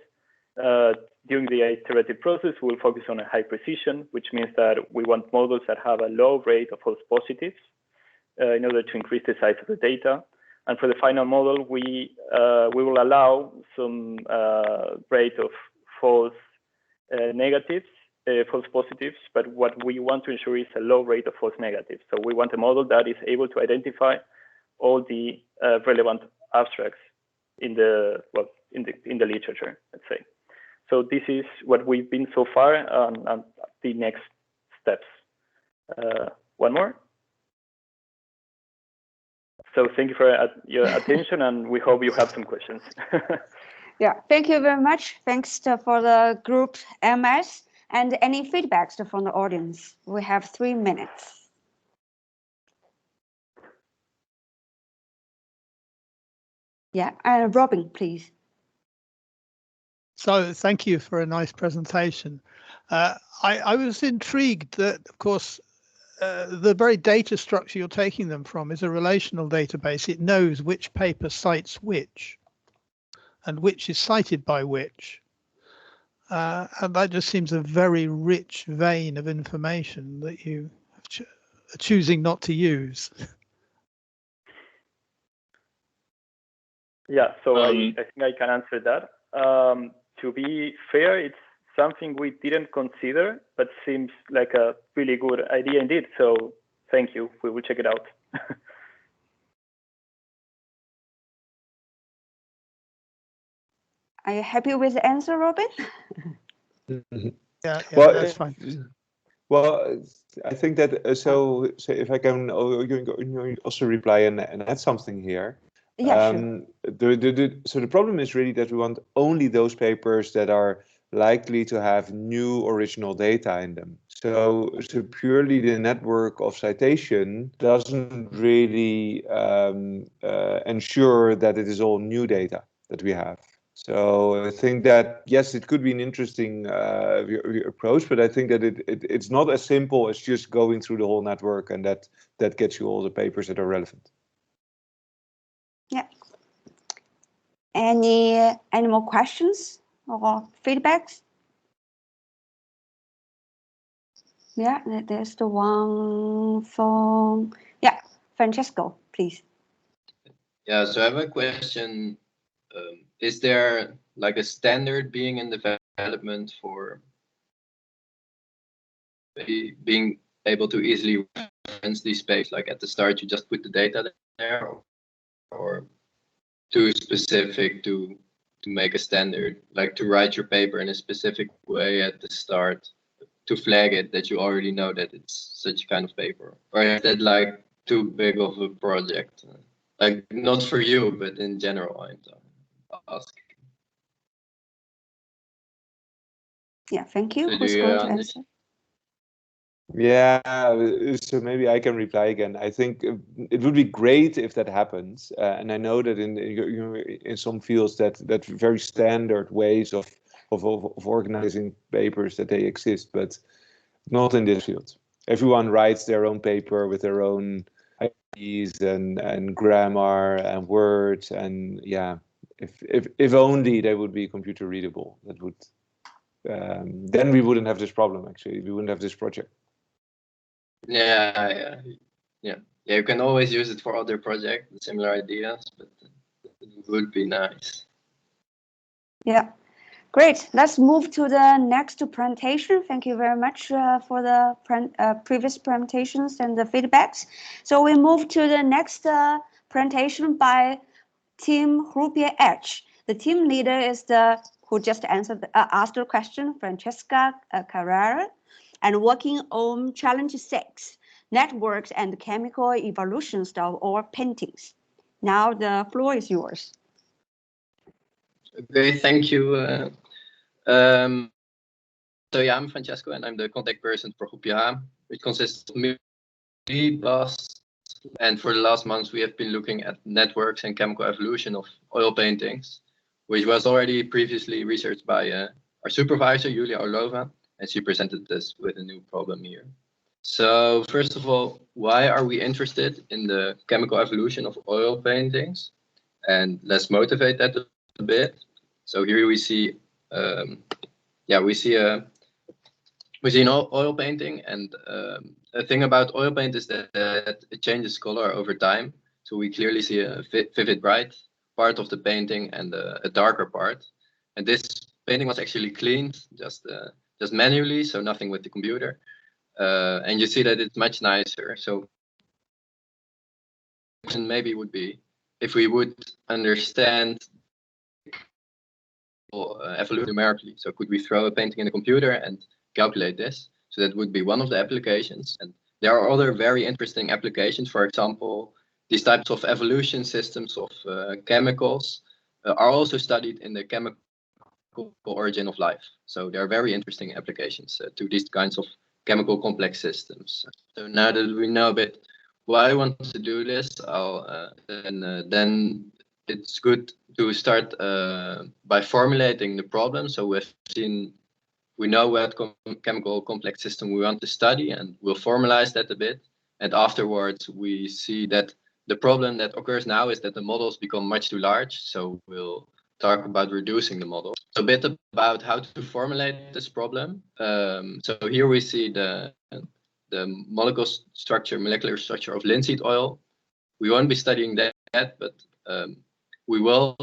During the iterative process, we'll focus on a high precision, which means that we want models that have a low rate of false positives in order to increase the size of the data. And for the final model, we will allow some rate of false negatives, false positives, but what we want to ensure is a low rate of false negatives. So we want a model that is able to identify all the relevant abstracts in the literature, let's say. So this is what we've been so far, and the next steps. One more. So thank you for your attention, and we hope you have some questions. Yeah, thank you very much. Thanks for the group MS, and any feedbacks from the audience. We have 3 minutes. Yeah, Robin, please. So thank you for a nice presentation. I was intrigued that, of course, the very data structure you're taking them from is a relational database. It knows which paper cites which and which is cited by which. And that just seems a very rich vein of information that you are choosing not to use. Yeah, so I think I can answer that. To be fair, it's something we didn't consider, but seems like a really good idea indeed. So thank you. We will check it out. Are you happy with the answer, Robin? Yeah, well, that's fine. Well, I think that so if I can also reply and add something here. Yeah, sure. So the problem is really that we want only those papers that are likely to have new original data in them. So purely the network of citation doesn't really ensure that it is all new data that we have. So I think that, yes, it could be an interesting approach, but I think that it's not as simple as just going through the whole network and that gets you all the papers that are relevant. Yeah. Any more questions or feedbacks? Yeah, there's the one from, yeah, Francesco, please. Yeah, so I have a question. Is there like a standard being in development for being able to easily reference these space? Like at the start, you just put the data there, or too specific to make a standard, like to write your paper in a specific way at the start to flag it that you already know that it's such kind of paper? Or is that like too big of a project? Like not for you, but in general, I'm asking. Yeah, thank you. So Who's going to answer? Yeah, so maybe I can reply again. I think it would be great if that happens, and I know that in some fields that very standard ways of organizing papers that they exist, but not in this field. Everyone writes their own paper with their own ideas and grammar and words, and yeah, if only they would be computer readable, that would then we wouldn't have this problem. Actually, we wouldn't have this project. Yeah. You can always use it for other projects, similar ideas, but it would be nice. Yeah, great. Let's move to the next presentation. Thank you very much for the previous presentations and the feedbacks. So we move to the next presentation by Team Groupier Edge. The team leader is who just asked the question, Francesca Carrera, and working on Challenge 6, Networks and Chemical Evolutions of Oil Paintings. Now the floor is yours. Okay, thank you. So yeah, I'm Francesco, and I'm the contact person for Groupier, which consists of me, Bas, and for the last months we have been looking at networks and chemical evolution of oil paintings, which was already previously researched by our supervisor, Julia Orlova, and she presented us with a new problem here. So first of all, why are we interested in the chemical evolution of oil paintings? And let's motivate that a bit. So here we see, we see an oil painting, and the thing about oil paint is that it changes color over time. So we clearly see a vivid bright part of the painting and a darker part. And this painting was actually cleaned just manually, so nothing with the computer. And you see that it's much nicer. So maybe would be if we would understand evolution numerically. So could we throw a painting in a computer and calculate this? So that would be one of the applications. And there are other very interesting applications. For example, these types of evolution systems of chemicals are also studied in the chemical origin of life. So there are very interesting applications to these kinds of chemical complex systems. So now that we know a bit why I want to do this, then it's good to start by formulating the problem. So we know what chemical complex system we want to study, and we'll formalize that a bit. And afterwards, we see that the problem that occurs now is that the models become much too large. So we'll talk about reducing the model. So a bit about how to formulate this problem. So here we see the molecular structure of linseed oil. We won't be studying that, but we will.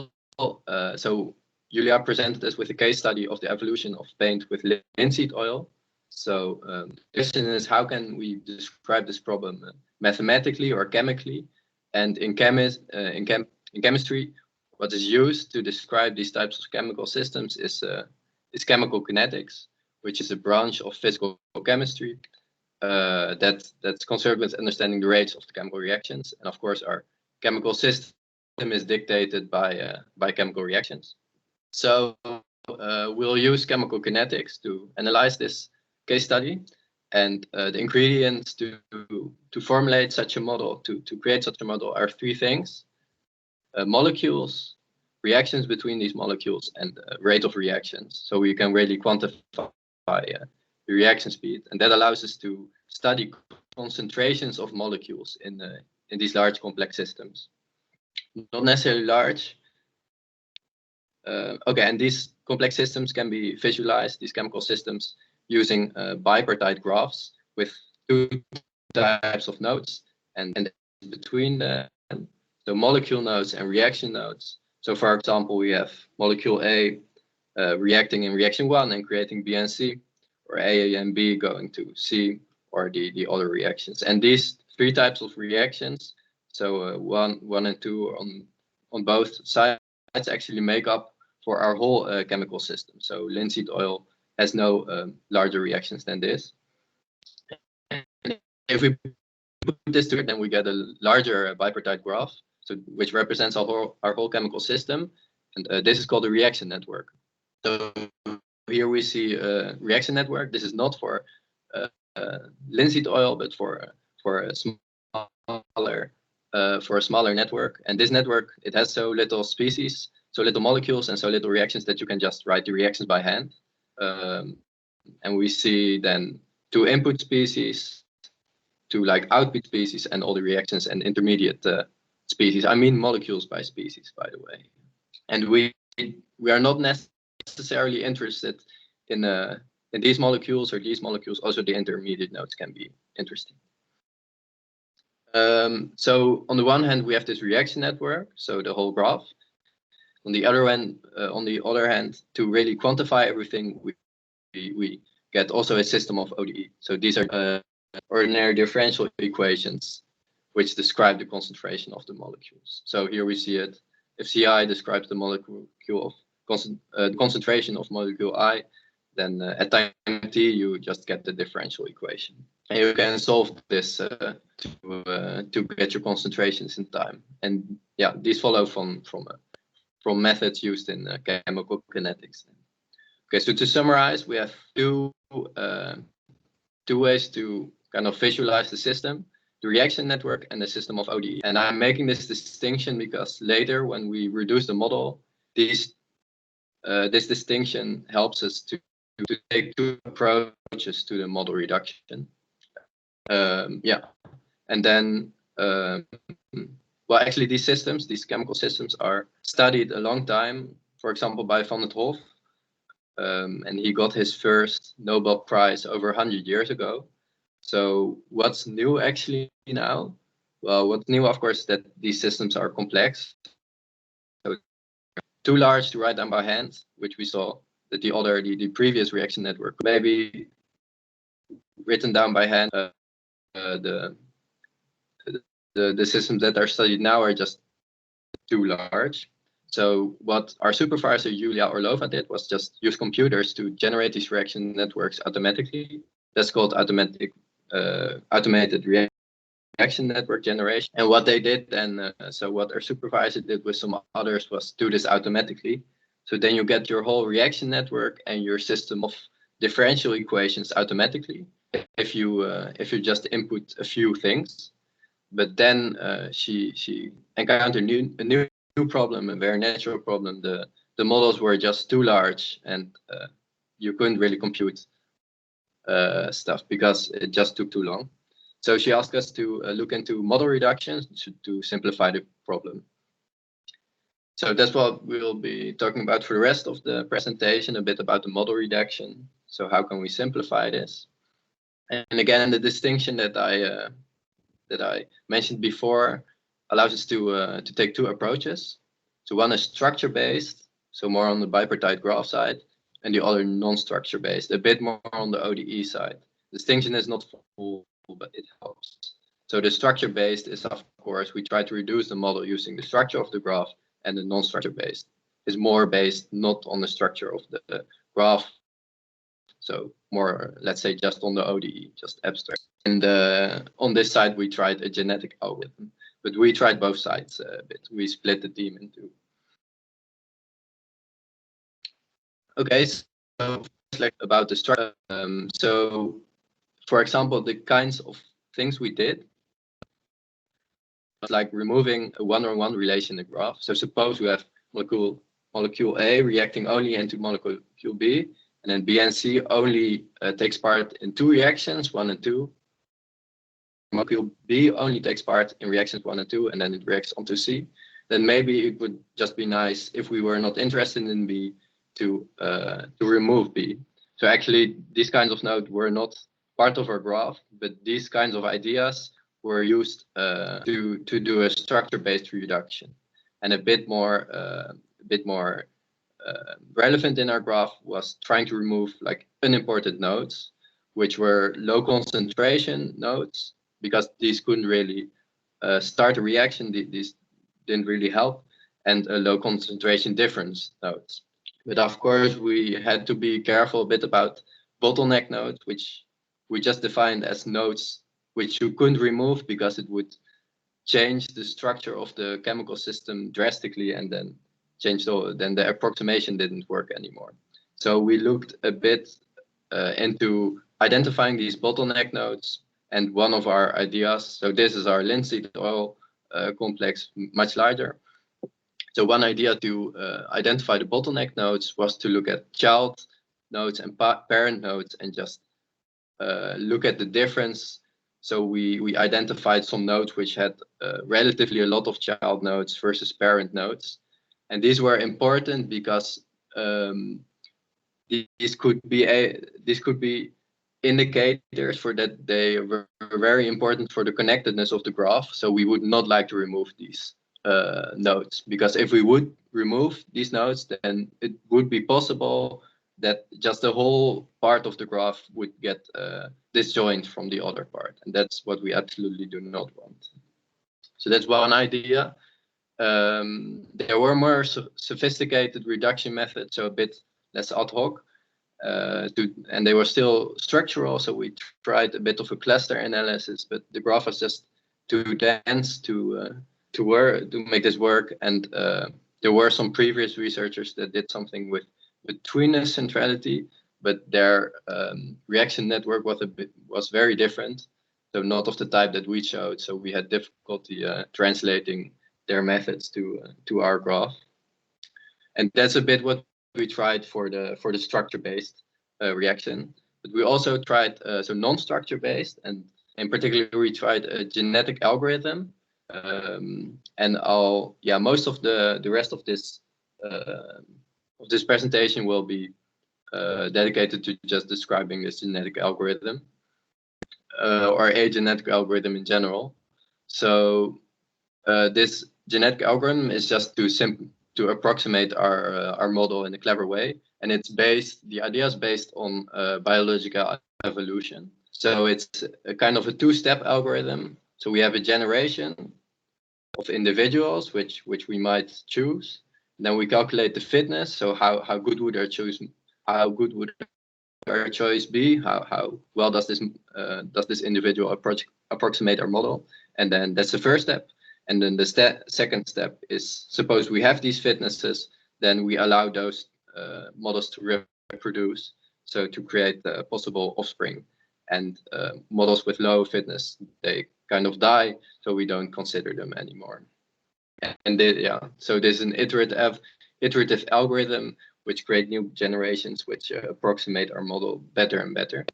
So Julia presented us with a case study of the evolution of paint with linseed oil. So the question is, how can we describe this problem mathematically or chemically? And in chemistry, what is used to describe these types of chemical systems is chemical kinetics, which is a branch of physical chemistry that's concerned with understanding the rates of the chemical reactions. And of course, our chemical system is dictated by chemical reactions. So we'll use chemical kinetics to analyze this case study, and the ingredients to formulate such a model, to create such a model, are three things: molecules, reactions between these molecules, and rate of reactions. So we can really quantify the reaction speed, and that allows us to study concentrations of molecules in these large complex systems. Not necessarily large. Okay, and these complex systems can be visualized, these chemical systems, using bipartite graphs with two types of nodes and between them, so molecule nodes and reaction nodes. So for example, we have molecule A reacting in reaction 1 and creating B and C, or A and B going to C, or the other reactions. And these three types of reactions, so 1 and 2 on both sides, actually make up for our whole chemical system. So linseed oil has no larger reactions than this. And if we put this together, then we get a larger bipartite graph, so which represents our whole chemical system, and this is called a reaction network. So here we see a reaction network. This is not for linseed oil, but for a smaller network. And this network, it has so little species, so little molecules, and so little reactions that you can just write the reactions by hand. And we see then 2 input species, 2 like output species, and all the reactions and intermediate species. I mean molecules by species, by the way. And we are not necessarily interested in these molecules or these molecules. Also, the intermediate nodes can be interesting. So on the one hand, we have this reaction network, so the whole graph. On the other hand, to really quantify everything, we get also a system of ODE. So these are ordinary differential equations which describe the concentration of the molecules. So here we see it. If Ci describes the molecule of concentration of molecule I, then at time t you just get the differential equation. And you can solve this to get your concentrations in time. And yeah, these follow from methods used in chemical kinetics. Okay, so to summarize, we have two ways to kind of visualize the system: the reaction network and the system of ODE. And I'm making this distinction because later, when we reduce the model, this distinction helps us to take 2 approaches to the model reduction. Yeah, and then well, actually, these systems, these chemical systems, are studied a long time. For example, by Van het Hof. And he got his first Nobel Prize over 100 years ago. So what's new actually now? Well, what's new, of course, is that these systems are complex. So too large to write down by hand, which we saw that the previous reaction network maybe written down by hand. The systems that are studied now are just too large. So what our supervisor, Julia Orlova, did was just use computers to generate these reaction networks automatically. That's called automated reaction network generation. And what they did then, so what our supervisor did with some others was do this automatically. So then you get your whole reaction network and your system of differential equations automatically if you just input a few things. But then she encountered a new problem, a very natural problem. The models were just too large, and you couldn't really compute stuff because it just took too long. So she asked us to look into model reductions to simplify the problem. So that's what we'll be talking about for the rest of the presentation, a bit about the model reduction. So how can we simplify this? And again, the distinction that I mentioned before allows us to take 2 approaches. So one is structure-based. so more on the bipartite graph side, and the other non-structure based, a bit more on the ODE side. Distinction is not full, but it helps. So the structure based is, of course, we try to reduce the model using the structure of the graph, and the non-structure based is more based not on the structure of the graph, so more, let's say, just on the ODE, just abstract. And on this side, we tried a genetic algorithm, but we tried both sides a bit. We split the team into. Okay, so like about the structure. So, for example, the kinds of things we did, like removing a one-on-one relation in the graph. So suppose we have molecule A reacting only into molecule B, and then B and C only takes part in 2 reactions, 1 and 2. Molecule B only takes part in reactions 1 and 2, and then it reacts onto C. Then maybe it would just be nice if we were not interested in B to remove B. So actually, these kinds of nodes were not part of our graph, but these kinds of ideas were used to do a structure-based reduction. And a bit more relevant in our graph was trying to remove like unimportant nodes, which were low concentration nodes, because these couldn't really start a reaction. These didn't really help, and low concentration difference nodes. But of course, we had to be careful a bit about bottleneck nodes, which we just defined as nodes which you couldn't remove because it would change the structure of the chemical system drastically, and then then the approximation didn't work anymore. So we looked a bit into identifying these bottleneck nodes, and one of our ideas, so this is our linseed oil complex, much larger. So one idea to identify the bottleneck nodes was to look at child nodes and parent nodes and just look at the difference. So we identified some nodes which had relatively a lot of child nodes versus parent nodes. And these were important because these could be indicators for that they were very important for the connectedness of the graph. So we would not like to remove these nodes, because if we would remove these nodes, then it would be possible that just the whole part of the graph would get disjoint from the other part, and that's what we absolutely do not want. So that's one idea. There were more sophisticated reduction methods, so a bit less ad hoc, and they were still structural. So we tried a bit of a cluster analysis, but the graph was just too dense to make this work. And there were some previous researchers that did something with betweenness centrality, but their reaction network was very different, so not of the type that we showed. So we had difficulty translating their methods to our graph, and that's a bit what we tried for the structure-based reaction. But we also tried so non-structure based, and in particular we tried a genetic algorithm. And most of the rest of this presentation will be dedicated to just describing this genetic algorithm, or a genetic algorithm in general. So this genetic algorithm is just to approximate our model in a clever way, and the idea is based on biological evolution. So it's a kind of a 2-step algorithm. So we have a generation of individuals which we might choose. Then we calculate the fitness. So how good would our choice be? How well does this individual approximate our model? And then that's the first step. And then the second step is, suppose we have these fitnesses, then we allow those models to reproduce, so to create possible offspring. And models with low fitness, they kind of die, so we don't consider them anymore. And so there's an iterative algorithm which create new generations which approximate our model better and better.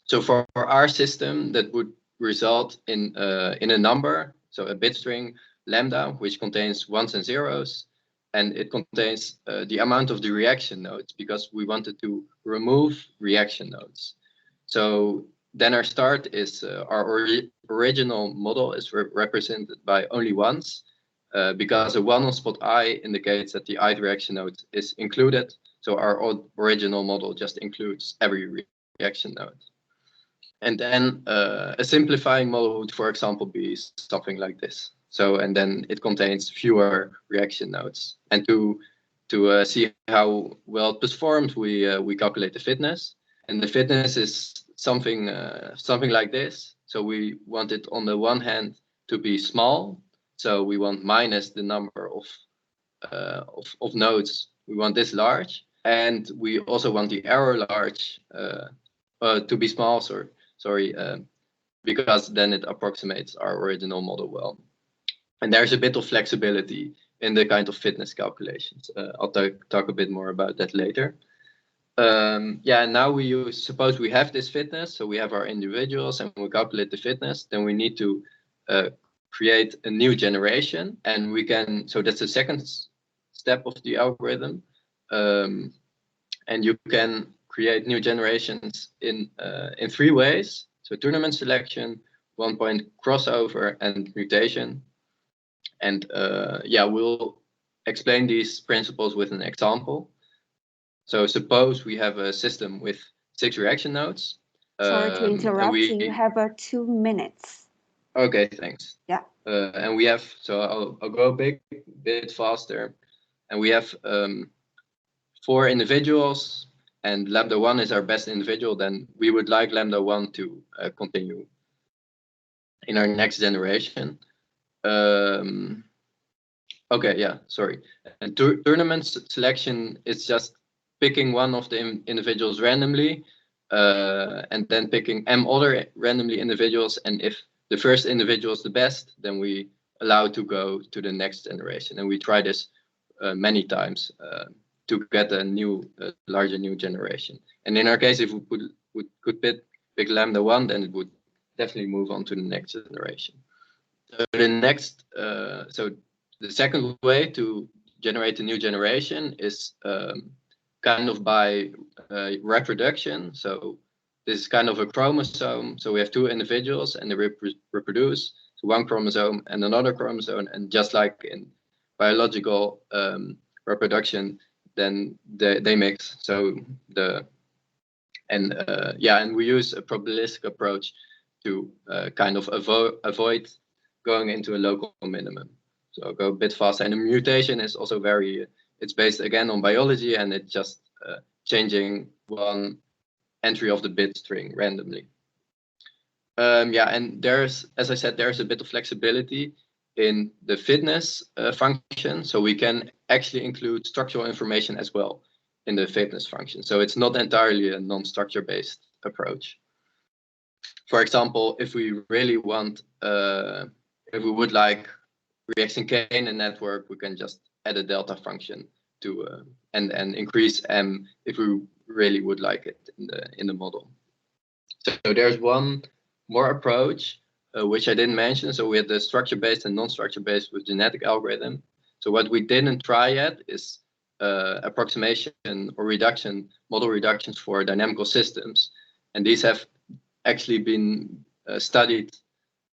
So for our system, that would result in a number, so a bit string lambda, which contains ones and zeros, and it contains the amount of the reaction nodes, because we wanted to remove reaction nodes. So then our start is our original model is represented by only ones, because a 1 on spot I indicates that the ith reaction node is included. So our original model just includes every reaction node. And then a simplifying model would, for example, be something like this. So, and then it contains fewer reaction nodes. And to see how well it performs, we calculate the fitness. And the fitness is something like this. So we want it on the one hand to be small. So we want minus the number of nodes. We want this large, and we also want the error large to be small. Sorry, because then it approximates our original model well. And there's a bit of flexibility in the kind of fitness calculations. I'll talk a bit more about that later. Yeah, and now suppose we have this fitness, so we have our individuals and we calculate the fitness, then we need to create a new generation, and we can, so that's the second step of the algorithm. And you can create new generations in 3 ways. So tournament selection, 1-point crossover, and mutation. And yeah, we'll explain these principles with an example. So suppose we have a system with 6 reaction nodes. Sorry to interrupt. You have 2 minutes. Okay, thanks. Yeah. And we have, so I'll go a bit faster. And we have 4 individuals, and lambda 1 is our best individual. Then we would like lambda 1 to continue in our next generation. Okay, yeah, sorry. And tournament selection is just picking one of the individuals randomly, and then picking m other randomly individuals. And if the first individual is the best, then we allow to go to the next generation. And we try this many times to get a new, larger new generation. And in our case, if we could pick lambda 1, then it would definitely move on to the next generation. So the second way to generate a new generation is kind of by reproduction. So this is kind of a chromosome. So we have 2 individuals and they reproduce. So 1 chromosome and another chromosome, and just like in biological reproduction, then they mix. So and we use a probabilistic approach to kind of avoid going into a local minimum. So I'll go a bit faster. And the mutation is also it's based again on biology, and it's just changing one entry of the bit string randomly. Yeah, and as I said, there's a bit of flexibility in the fitness function. So we can actually include structural information as well in the fitness function. So it's not entirely a non-structure based approach. For example, if we really want, if we would like reaction k in a network, we can just add a delta function to and increase m if we really would like it in the model. So there's one more approach which I didn't mention. So we had the structure-based and non-structure-based with genetic algorithm. So what we didn't try yet is approximation or reduction, model reductions for dynamical systems, and these have actually been studied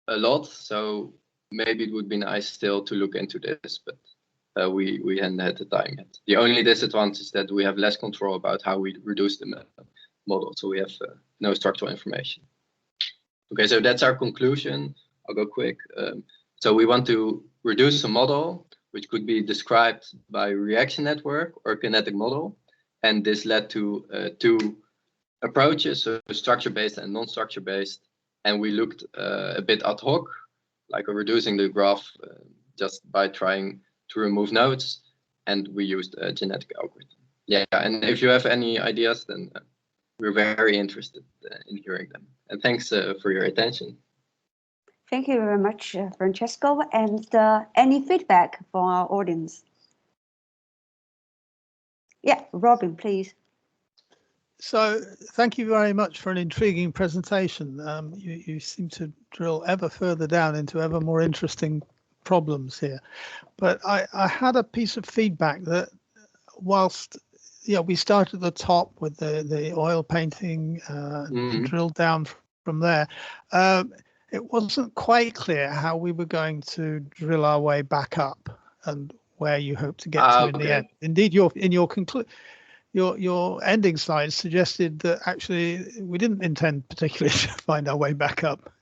a lot. So maybe it would be nice still to look into this, but we hadn't had the time yet. The only disadvantage is that we have less control about how we reduce the model. So we have no structural information. Okay, so that's our conclusion. I'll go quick. So we want to reduce a model, which could be described by reaction network or kinetic model. And this led to 2 approaches, so structure-based and non-structure-based. And we looked a bit ad hoc, like reducing the graph just by trying to remove nodes. And we used a genetic algorithm. Yeah, and if you have any ideas, then we're very interested in hearing them. And thanks for your attention. Thank you very much, Francesco. And any feedback from our audience? Yeah, Robin, please. So thank you very much for an intriguing presentation. You seem to drill ever further down into ever more interesting problems here. But I had a piece of feedback that whilst we started at the top with the oil painting, drilled down from there. it wasn't quite clear how we were going to drill our way back up and where you hope to get to in the end. Indeed, your ending slide suggested that actually we didn't intend particularly to find our way back up.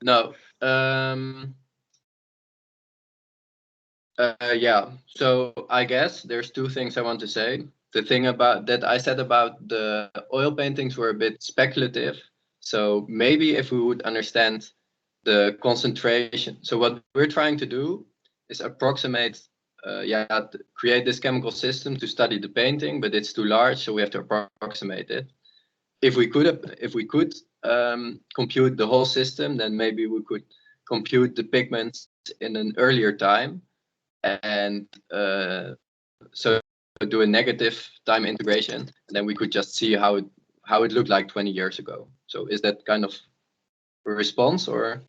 No. Yeah. So I guess there's two things I want to say. The thing about that I said about the oil paintings were a bit speculative. So maybe if we would understand the concentration. So what we're trying to do is approximate, create this chemical system to study the painting, but it's too large, so we have to approximate it. If we could compute the whole system, then maybe we could compute the pigments in an earlier time, and so do a negative time integration, and then we could just see how it looked like 20 years ago. So is that kind of a response, or?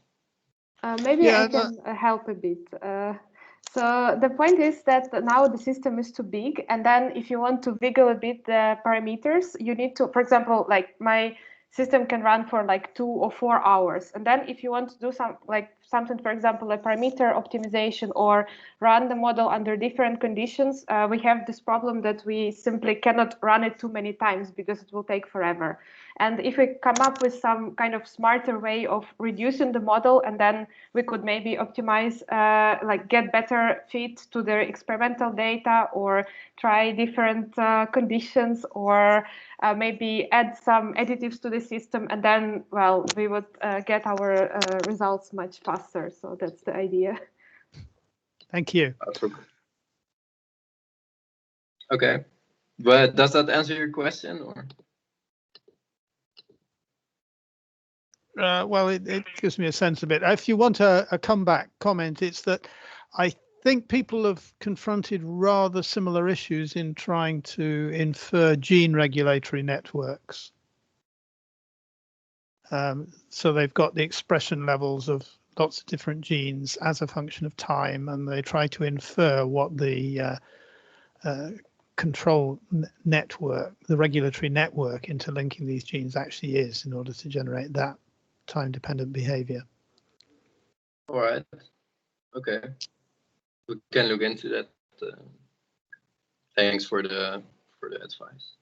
Maybe I can help a bit. So the point is that now the system is too big, and then if you want to wiggle a bit the parameters, you need to, for example, like my system can run for like 2 or 4 hours, and then if you want to do something, for example, a parameter optimization or run the model under different conditions, we have this problem that we simply cannot run it too many times because it will take forever. And if we come up with some kind of smarter way of reducing the model, and then we could maybe optimize, like get better fit to the experimental data, or try different conditions, or maybe add some additives to the system, and then, well, we would get our results much faster. So that's the idea. Thank you. Okay, but does that answer your question, or? Well, it gives me a sense of it. If you want a comeback comment, it's that I think people have confronted rather similar issues in trying to infer gene regulatory networks. So they've got the expression levels of lots of different genes as a function of time, and they try to infer what the control network, the regulatory network interlinking these genes actually is, in order to generate that time-dependent behavior. All right. Okay. We can look into that. Thanks for the advice.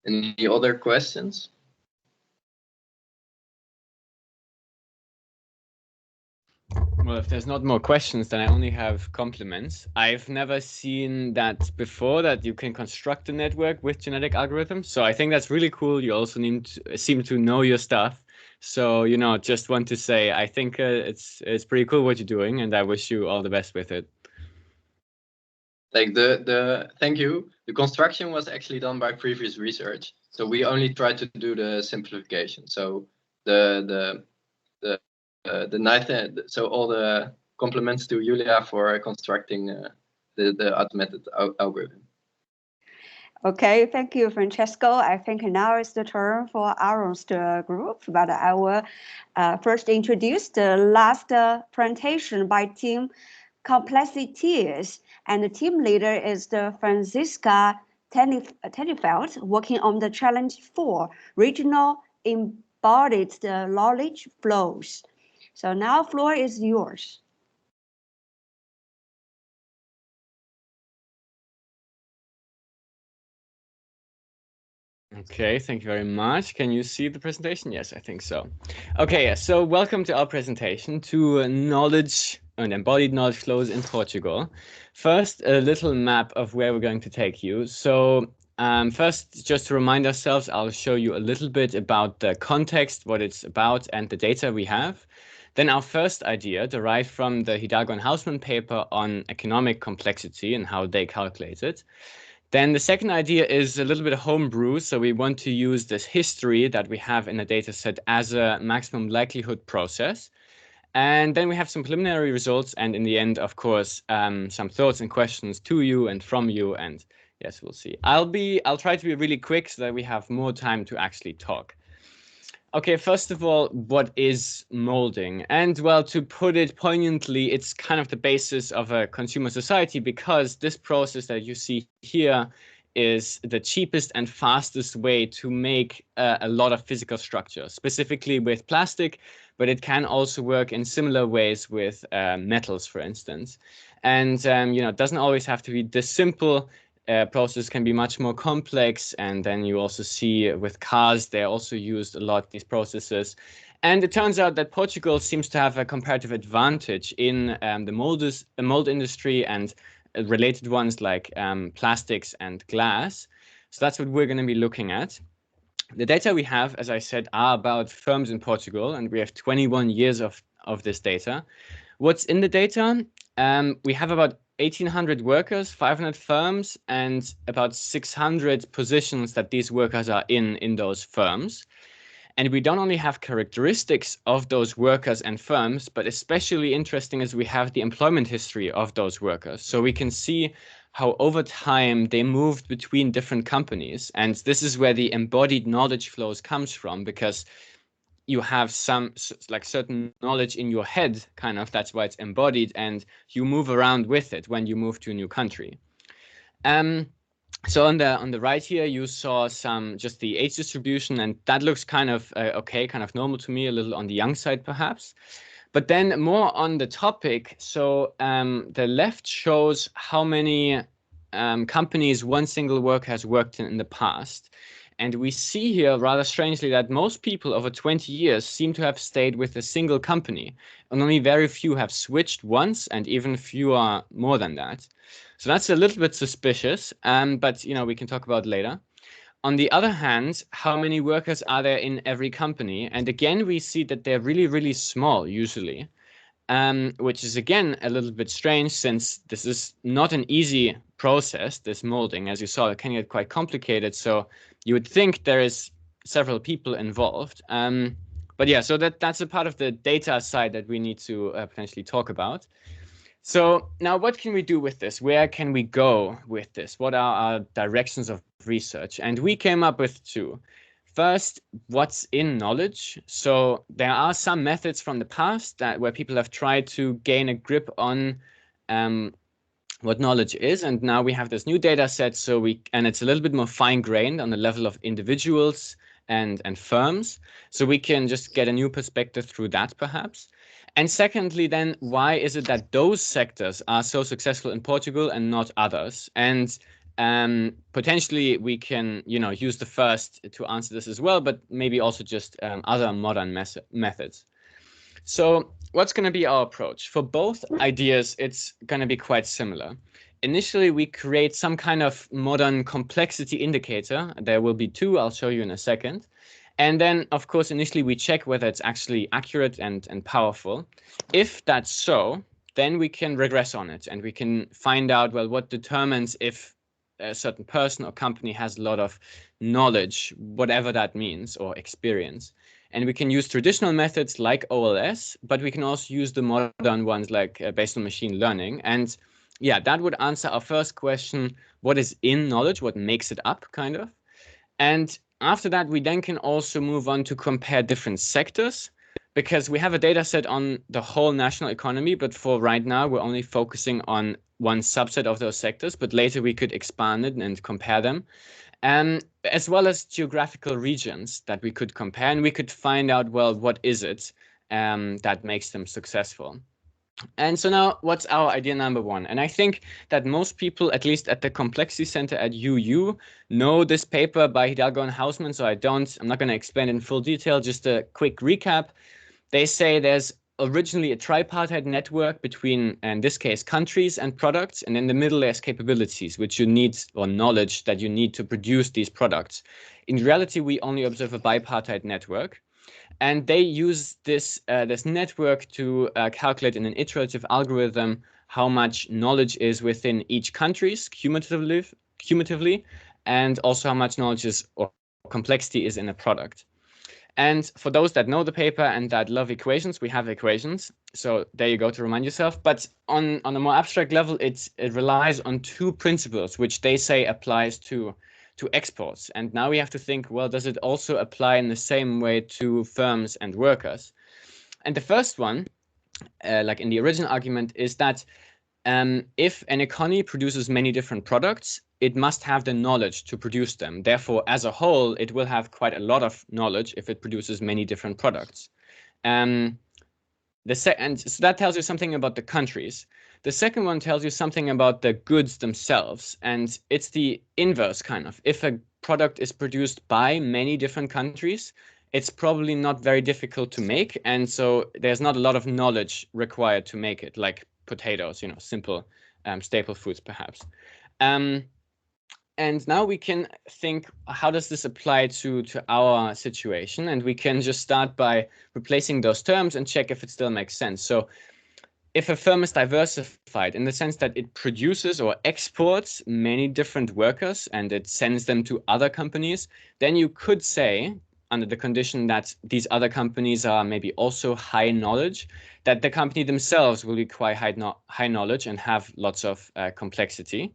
Any other questions? Well, if there's not more questions, then I only have compliments. I've never seen that before, that you can construct a network with genetic algorithms. So I think that's really cool. You also seem to know your stuff. So, just want to say, I think it's pretty cool what you're doing, and I wish you all the best with it. Like thank you. The construction was actually done by previous research. So we only tried to do the simplification. So the nice thing, so all the compliments to Julia for constructing the automated algorithm. Okay, thank you, Francesco. I think now is the turn for Aaron's group, but I will first introduce the last presentation by team Complexaton, and the team leader is the Franziska Tenefeld, working on the challenge 4, regional embodied knowledge flows. So now floor is yours. Okay, thank you very much. Can you see the presentation? Yes, I think so. Okay, so welcome to our presentation to knowledge and embodied knowledge flows in Portugal. First, a little map of where we're going to take you. So first, just to remind ourselves, I'll show you a little bit about the context, what it's about, and the data we have. Then our first idea, derived from the Hidalgo and Hausmann paper on economic complexity and how they calculate it. Then the second idea is a little bit of homebrew. So we want to use this history that we have in the data set as a maximum likelihood process. And then we have some preliminary results. And in the end, of course, some thoughts and questions to you and from you. And yes, we'll see. I'll try to be really quick so that we have more time to actually talk. Okay, first of all, what is molding? And well, to put it poignantly, it's kind of the basis of a consumer society, because this process that you see here is the cheapest and fastest way to make a lot of physical structure, specifically with plastic, but it can also work in similar ways with metals, for instance. And it doesn't always have to be this simple. Process can be much more complex, and then you also see with cars, they also used a lot these processes. And it turns out that Portugal seems to have a comparative advantage in the mold industry and related ones like plastics and glass. So that's what we're going to be looking at. The data we have, as I said, are about firms in Portugal, and we have 21 years of this data. What's in the data? We have about 1,800 workers, 500 firms, and about 600 positions that these workers are in those firms. And we don't only have characteristics of those workers and firms, but especially interesting is we have the employment history of those workers. So we can see how over time they moved between different companies. And this is where the embodied knowledge flows comes from, because you have some like certain knowledge in your head, kind of, that's why it's embodied, and you move around with it when you move to a new country. So on the right here, you saw just the age distribution, and that looks kind of okay, kind of normal to me, a little on the young side perhaps. But then more on the topic, so the left shows how many companies one single worker has worked in the past. And we see here, rather strangely, that most people over 20 years seem to have stayed with a single company, and only very few have switched once, and even fewer more than that. So that's a little bit suspicious, but we can talk about it later. On the other hand, how many workers are there in every company? And again, we see that they're really, really small usually, which is again a little bit strange, since this is not an easy process, this molding. As you saw, it can get quite complicated. So you would think there is several people involved. But yeah, so that's a part of the data side that we need to potentially talk about. So now what can we do with this? Where can we go with this? What are our directions of research? And we came up with two. First, what's in knowledge? So there are some methods from the past where people have tried to gain a grip on what knowledge is, and now we have this new data set. And it's a little bit more fine-grained on the level of individuals and firms. So we can just get a new perspective through that, perhaps. And secondly, then, why is it that those sectors are so successful in Portugal and not others? And potentially we can, use the first to answer this as well, but maybe also just other modern methods. So what's going to be our approach? For both ideas, it's going to be quite similar. Initially, we create some kind of modern complexity indicator. There will be two, I'll show you in a second. And then, of course, initially we check whether it's actually accurate and powerful. If that's so, then we can regress on it, and we can find out, well, what determines if a certain person or company has a lot of knowledge, whatever that means, or experience. And we can use traditional methods like OLS, but we can also use the modern ones like based on machine learning. And yeah, that would answer our first question: what is in knowledge? What makes it up, kind of? And after that, we then can also move on to compare different sectors, because we have a data set on the whole national economy, but for right now, we're only focusing on one subset of those sectors, but later we could expand it and compare them, as well as geographical regions that we could compare, and we could find out, well, what is it that makes them successful? And so now, what's our idea number one? And I think that most people, at least at the Complexity Center at UU, know this paper by Hidalgo and Hausman, so I'm not going to explain it in full detail, just a quick recap. They say there's originally a tripartite network between, in this case, countries and products, and in the middle there's capabilities, which you need, or knowledge that you need to produce these products. In reality, we only observe a bipartite network. And they use this network to calculate in an iterative algorithm how much knowledge is within each countries cumulatively, and also how much knowledge is or complexity is in a product. And for those that know the paper and that love equations, we have equations. So there you go to remind yourself. But on a more abstract level, it relies on two principles, which they say applies to exports. And now we have to think, well, does it also apply in the same way to firms and workers? And the first one, like in the original argument, is that if an economy produces many different products, it must have the knowledge to produce them. Therefore, as a whole, it will have quite a lot of knowledge if it produces many different products. And so that tells you something about the countries. The second one tells you something about the goods themselves, and it's the inverse kind of. If a product is produced by many different countries, it's probably not very difficult to make, and so there's not a lot of knowledge required to make it, like potatoes, you know, simple staple foods perhaps. And now we can think, how does this apply to our situation? And we can just start by replacing those terms and check if it still makes sense. So if a firm is diversified in the sense that it produces or exports many different workers and it sends them to other companies, then you could say, under the condition that these other companies are maybe also high knowledge, that the company themselves will require high knowledge and have lots of complexity.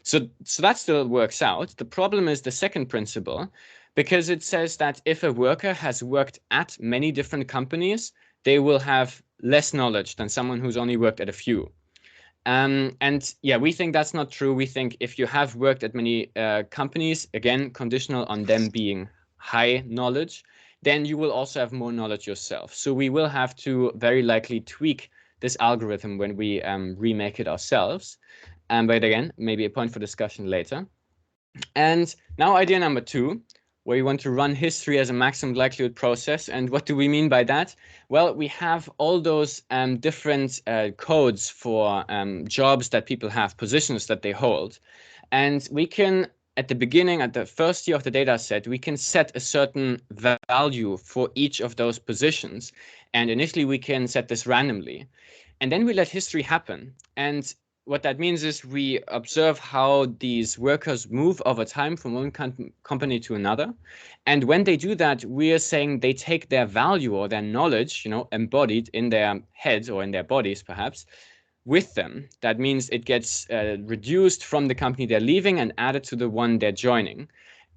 So that still works out. The problem is the second principle, because it says that if a worker has worked at many different companies, they will have less knowledge than someone who's only worked at a few. And yeah, we think that's not true. We think if you have worked at many companies, again, conditional on them being high knowledge, then you will also have more knowledge yourself. So we will have to very likely tweak this algorithm when we remake it ourselves. But again, maybe a point for discussion later. And now idea number 2, where you want to run history as a maximum likelihood process. And what do we mean by that? Well, we have all those different codes for jobs that people have, positions that they hold. And we can, at the beginning, at the first year of the data set, we can set a certain value for each of those positions. And initially, we can set this randomly. And then we let history happen. And what that means is we observe how these workers move over time from one company to another. And when they do that, we are saying they take their value or their knowledge, you know, embodied in their heads or in their bodies, perhaps, with them. That means it gets reduced from the company they're leaving and added to the one they're joining.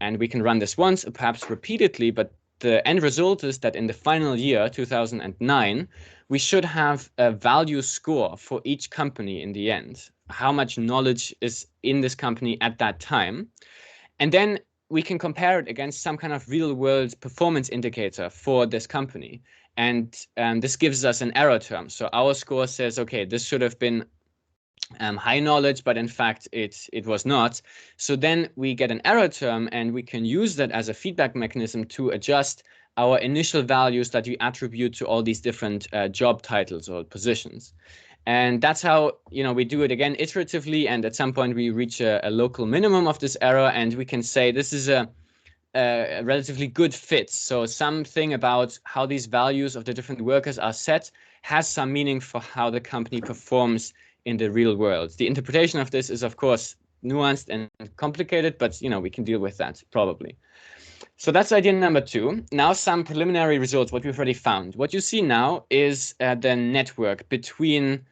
And we can run this once, perhaps repeatedly, but the end result is that in the final year, 2009, we should have a value score for each company in the end, how much knowledge is in this company at that time. And then we can compare it against some kind of real world performance indicator for this company. And this gives us an error term. So our score says, okay, this should have been high knowledge, but in fact it was not. So then we get an error term, and we can use that as a feedback mechanism to adjust our initial values that we attribute to all these different job titles or positions. And that's how, you know, we do it again iteratively, and at some point we reach a local minimum of this error, and we can say this is a relatively good fit. So something about how these values of the different workers are set has some meaning for how the company performs in the real world. The interpretation of this is, of course, nuanced and complicated, but, you know, we can deal with that probably. So that's idea number 2. Now some preliminary results, what we've already found. What you see now is the network between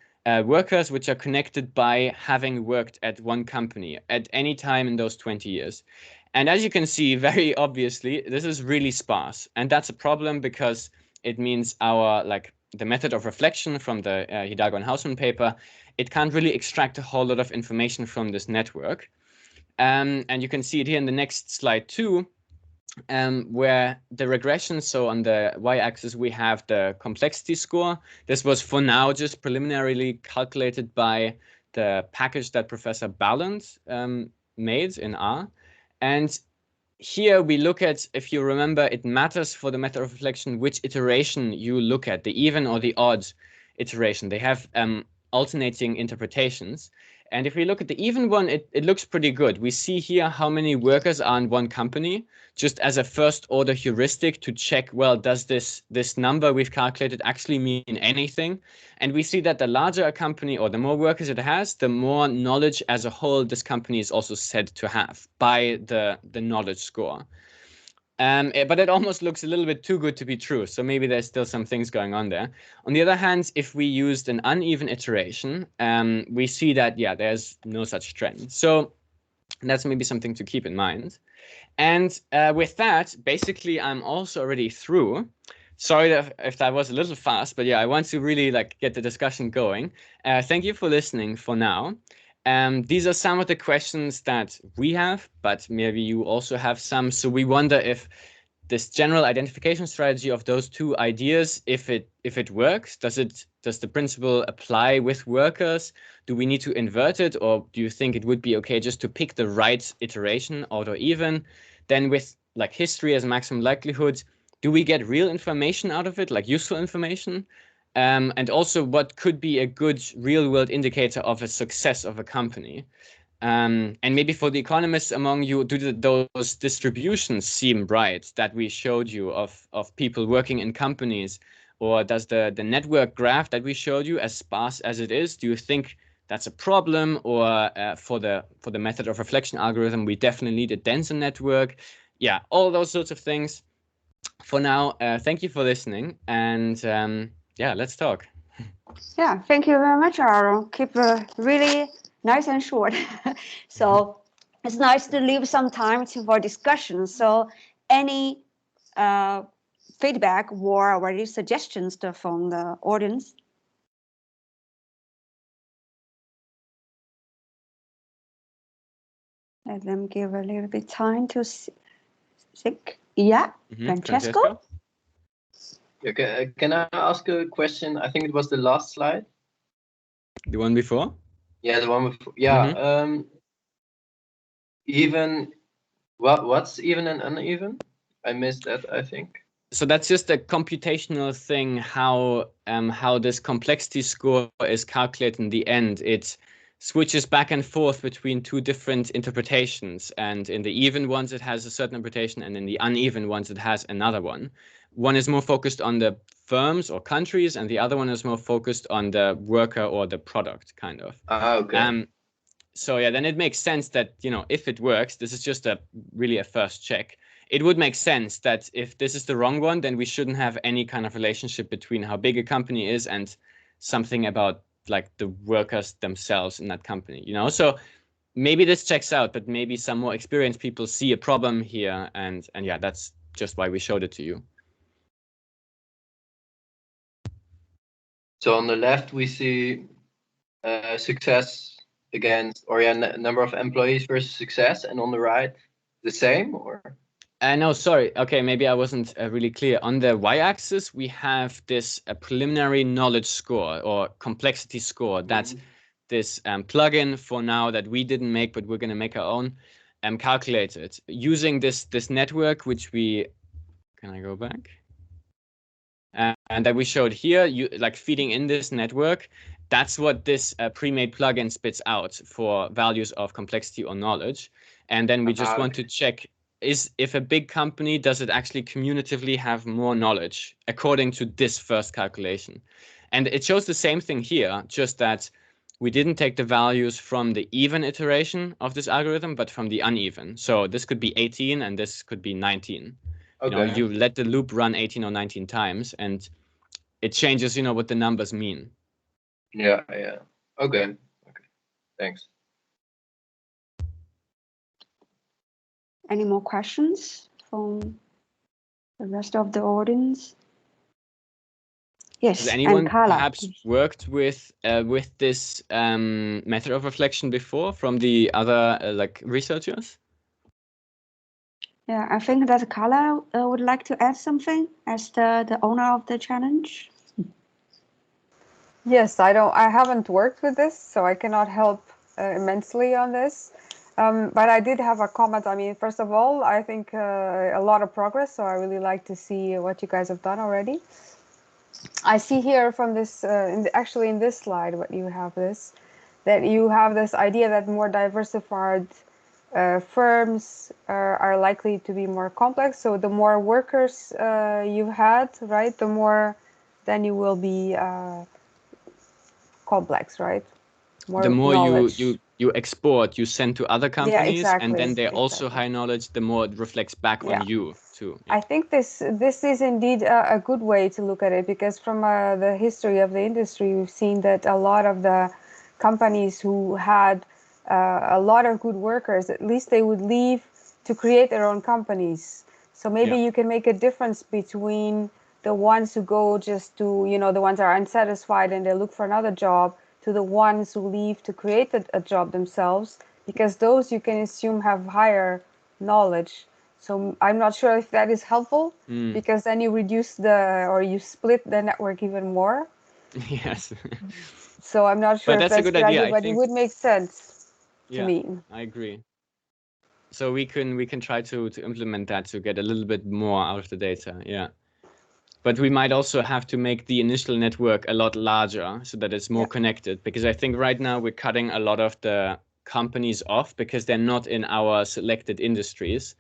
workers which are connected by having worked at one company at any time in those 20 years. And as you can see, very obviously, this is really sparse. And that's a problem because it means the method of reflection from the Hidalgo and Hausman paper, it can't really extract a whole lot of information from this network. And you can see it here in the next slide too, where the regression, so on the y-axis we have the complexity score. This was for now just preliminarily calculated by the package that Professor Ballant made in R. And here we look at, if you remember, it matters for the method of reflection which iteration you look at, the even or the odd iteration. They have alternating interpretations. And if we look at the even one, it looks pretty good. We see here how many workers are in one company, just as a first order heuristic to check, well, does this number we've calculated actually mean anything? And we see that the larger a company or the more workers it has, the more knowledge as a whole this company is also said to have by the knowledge score. But it almost looks a little bit too good to be true. So maybe there's still some things going on there. On the other hand, if we used an uneven iteration, we see that, yeah, there's no such trend. So that's maybe something to keep in mind. And with that, basically, I'm also already through. Sorry if that was a little fast, but yeah, I want to really get the discussion going. Thank you for listening for now. These are some of the questions that we have, but maybe you also have some. So we wonder if this general identification strategy of those two ideas, if it works, does the principle apply with workers? Do we need to invert it, or do you think it would be okay just to pick the right iteration, odd or even? Then with like history as maximum likelihood, do we get real information out of it, like useful information? And also, what could be a good real-world indicator of a success of a company? And maybe for the economists among you, do those distributions seem right that we showed you of people working in companies? Or does the network graph that we showed you, as sparse as it is, do you think that's a problem? Or for the method of reflection algorithm, we definitely need a denser network? Yeah, all those sorts of things. For now, thank you for listening. And yeah, let's talk. Yeah, thank you very much, Aaron. Keep really nice and short. So it's nice to leave some time for discussion. So any feedback or already suggestions from the audience? Let them give a little bit time to think. Yeah, Francesco? Okay, can I ask a question? I think it was the last slide. The one before? Yeah, the one before. Yeah. Even what's even and uneven? I missed that, I think. So that's just a computational thing, how this complexity score is calculated in the end. It switches back and forth between two different interpretations, and in the even ones it has a certain interpretation, and in the uneven ones it has another one. One is more focused on the firms or countries, and the other one is more focused on the worker or the product, kind of. Okay. So yeah, then it makes sense that, you know, if it works, this is just really a first check. It would make sense that if this is the wrong one, then we shouldn't have any kind of relationship between how big a company is and something about like the workers themselves in that company, you know? So maybe this checks out, but maybe some more experienced people see a problem here, and yeah, that's just why we showed it to you. So on the left, we see success against, or number of employees versus success, and on the right, the same, or? No, sorry. Okay, maybe I wasn't really clear. On the y-axis, we have this preliminary knowledge score or complexity score. That's this plugin for now that we didn't make, but we're going to make our own, calculated using this network, which we, can I go back? And that we showed here, you like feeding in this network. That's what this pre-made plugin spits out for values of complexity or knowledge. And then we just want to check if a big company, does it actually cumulatively have more knowledge according to this first calculation? And it shows the same thing here, just that we didn't take the values from the even iteration of this algorithm, but from the uneven. So this could be 18 and this could be 19. Okay. You know, you let the loop run 18 or 19 times and it changes, you know, what the numbers mean. Yeah. Okay. Thanks. Any more questions from the rest of the audience? Yes. Has anyone perhaps worked with this method of reflection before from the other like researchers? Yeah, I think that Carla would like to add something as the owner of the challenge. Yes, I haven't worked with this, so I cannot help immensely on this. But I did have a comment. I mean, first of all, I think a lot of progress. So I really like to see what you guys have done already. I see here from this, actually in this slide, what you have that you have this idea that more diversified firms are likely to be more complex. So the more workers you had, right, the more then you will be complex, right? The more you export, you send to other companies, exactly, and then they're also high knowledge, the more it reflects back on you too. Yeah. I think this is indeed a good way to look at it, because from the history of the industry, we've seen that a lot of the companies who had a lot of good workers, at least they would leave to create their own companies. So maybe you can make a difference between the ones who go just to, you know, the ones that are unsatisfied and they look for another job, to the ones who leave to create a job themselves, because those you can assume have higher knowledge. So I'm not sure if that is helpful, because then you reduce or you split the network even more. Yes. So I'm not sure but if that's a good idea, but it would make sense to me. I agree. So we can try to implement that to get a little bit more out of the data. Yeah. But we might also have to make the initial network a lot larger so that it's more connected, because I think right now we're cutting a lot of the companies off because they're not in our selected industries,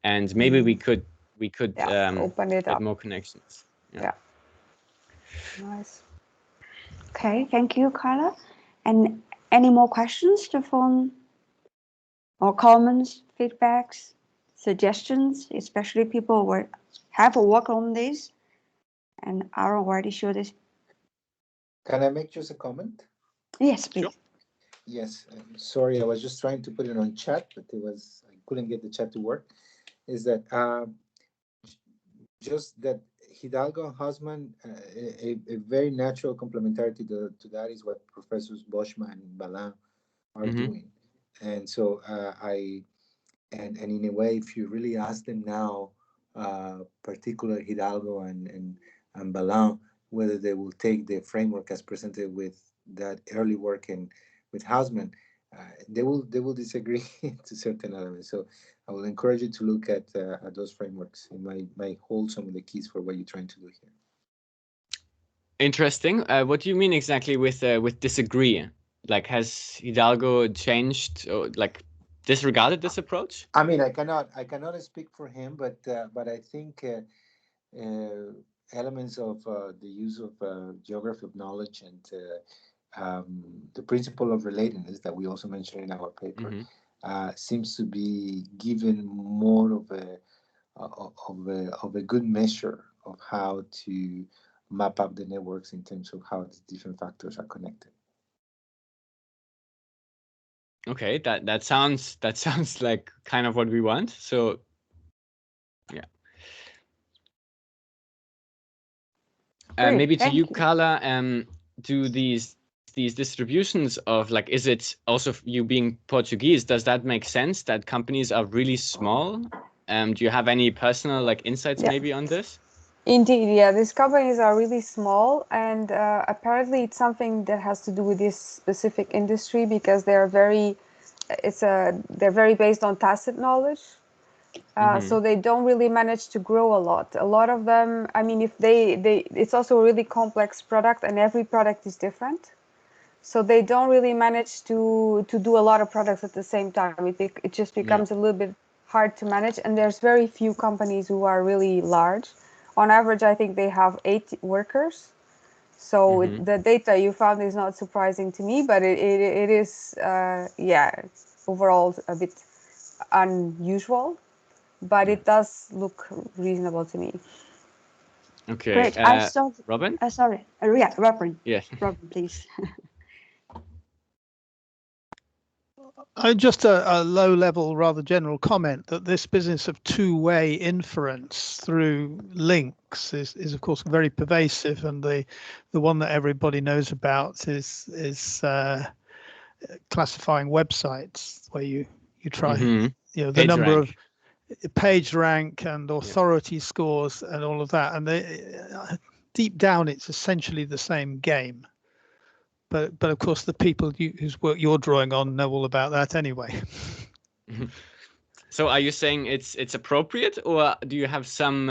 and maybe we could open it get up. more connections. Yeah. Nice. Okay, thank you, Carla. And any more questions, Stefan? Or comments, feedbacks, suggestions, especially people who have worked on this and are already sure this. Can I make just a comment? Yes, please. Sure. Yes, sorry, I was just trying to put it on chat, but I couldn't get the chat to work. Is that just that Hidalgo and Hausman, a very natural complementarity to that is what Professors Boschma and Balin are doing. And so and in a way, if you really ask them now, particularly Hidalgo and Balin, whether they will take the framework as presented with that early work and with Hausman, they will disagree to certain elements. So I will encourage you to look at those frameworks. It might hold some of the keys for what you're trying to do here. Interesting. What do you mean exactly with disagree? Like, has Hidalgo changed or like disregarded this approach? I mean, I cannot speak for him, but I think elements of the use of geography of knowledge and the principle of relatedness that we also mentioned in our paper seems to be given more of a good measure of how to map up the networks in terms of how the different factors are connected. Okay, that sounds like kind of what we want. So yeah. Maybe to you, Carla, do these distributions of, like, is it also you being Portuguese, does that make sense that companies are really small? Do you have any personal insights maybe on this? Indeed, yeah, these companies are really small, and apparently it's something that has to do with this specific industry, because they're very based on tacit knowledge. So they don't really manage to grow a lot. A lot of them, I mean, if it's also a really complex product, and every product is different. So they don't really manage to do a lot of products at the same time. It just becomes a little bit hard to manage, and there's very few companies who are really large. On average, I think they have 8 workers. So the data you found is not surprising to me, but it is, overall a bit unusual. But it does look reasonable to me. Okay. Great. Robin? Sorry. Yeah, Robin. Yes. Robin, please. Just a low-level, rather general comment that this business of two-way inference through links is of course very pervasive, and the one that everybody knows about is classifying websites, where you try the page number rank. of page rank and authority scores and all of that, and deep down it's essentially the same game. But of course, the people whose work you're drawing on know all about that anyway. So are you saying it's appropriate, or do you have some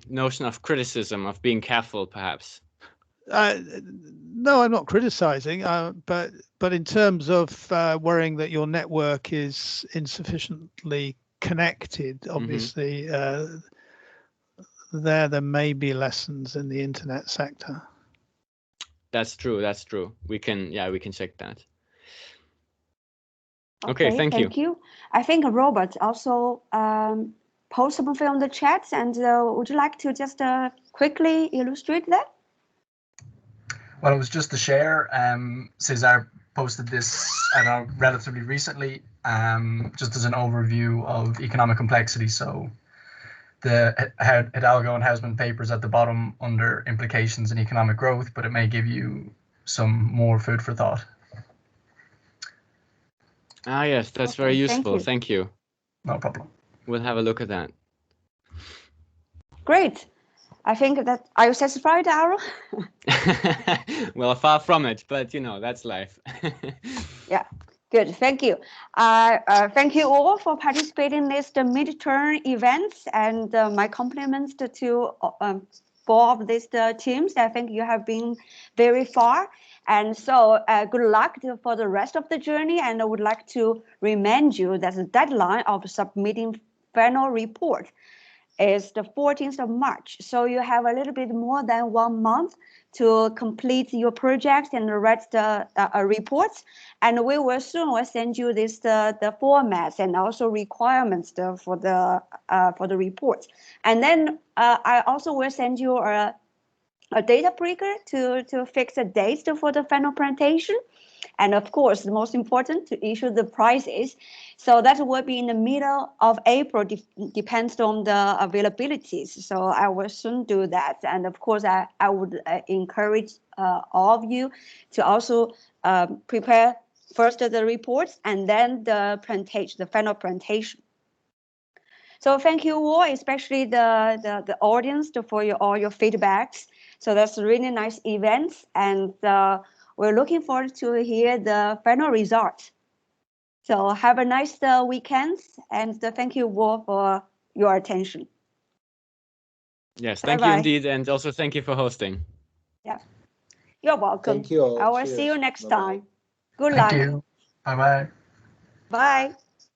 notion of criticism, of being careful, perhaps? No, I'm not criticizing, but in terms of worrying that your network is insufficiently connected, obviously, there may be lessons in the internet sector. That's true. We can check that. Okay, thank you. I think Robert also posted something on the chat, and would you like to just quickly illustrate that? Well, it was just to share. Cesar posted this, relatively recently, just as an overview of economic complexity. So the Hidalgo and Hausman papers at the bottom under implications in economic growth, but it may give you some more food for thought. Ah, yes, that's very useful. Thank you. No problem. We'll have a look at that. Great. I think that, are you satisfied, Aaron? Well, far from it, but you know, that's life. Yeah, good. Thank you. Thank you all for participating in this midterm events, and my compliments to four of these teams. I think you have been very far. And so good luck for the rest of the journey. And I would like to remind you that the deadline of submitting final report is the 14th of March. So you have a little bit more than 1 month to complete your project and write the reports. And we will soon send you this the formats and also requirements for the reports. And then I also will send you a data breaker to fix the dates for the final presentation. And of course, the most important, to issue the prizes. So that will be in the middle of April, depends on the availabilities. So I will soon do that. And of course, I would encourage all of you to also prepare first the reports and then the presentation, the final presentation. So thank you all, especially the audience for all your feedbacks. So that's a really nice event, and we're looking forward to hear the final results. So have a nice weekend, and thank you all for your attention. Yes, thank you indeed, and also thank you for hosting. Yeah, you're welcome. Thank you all. I will see you next time. Good Thank luck. you. Bye-bye. Bye.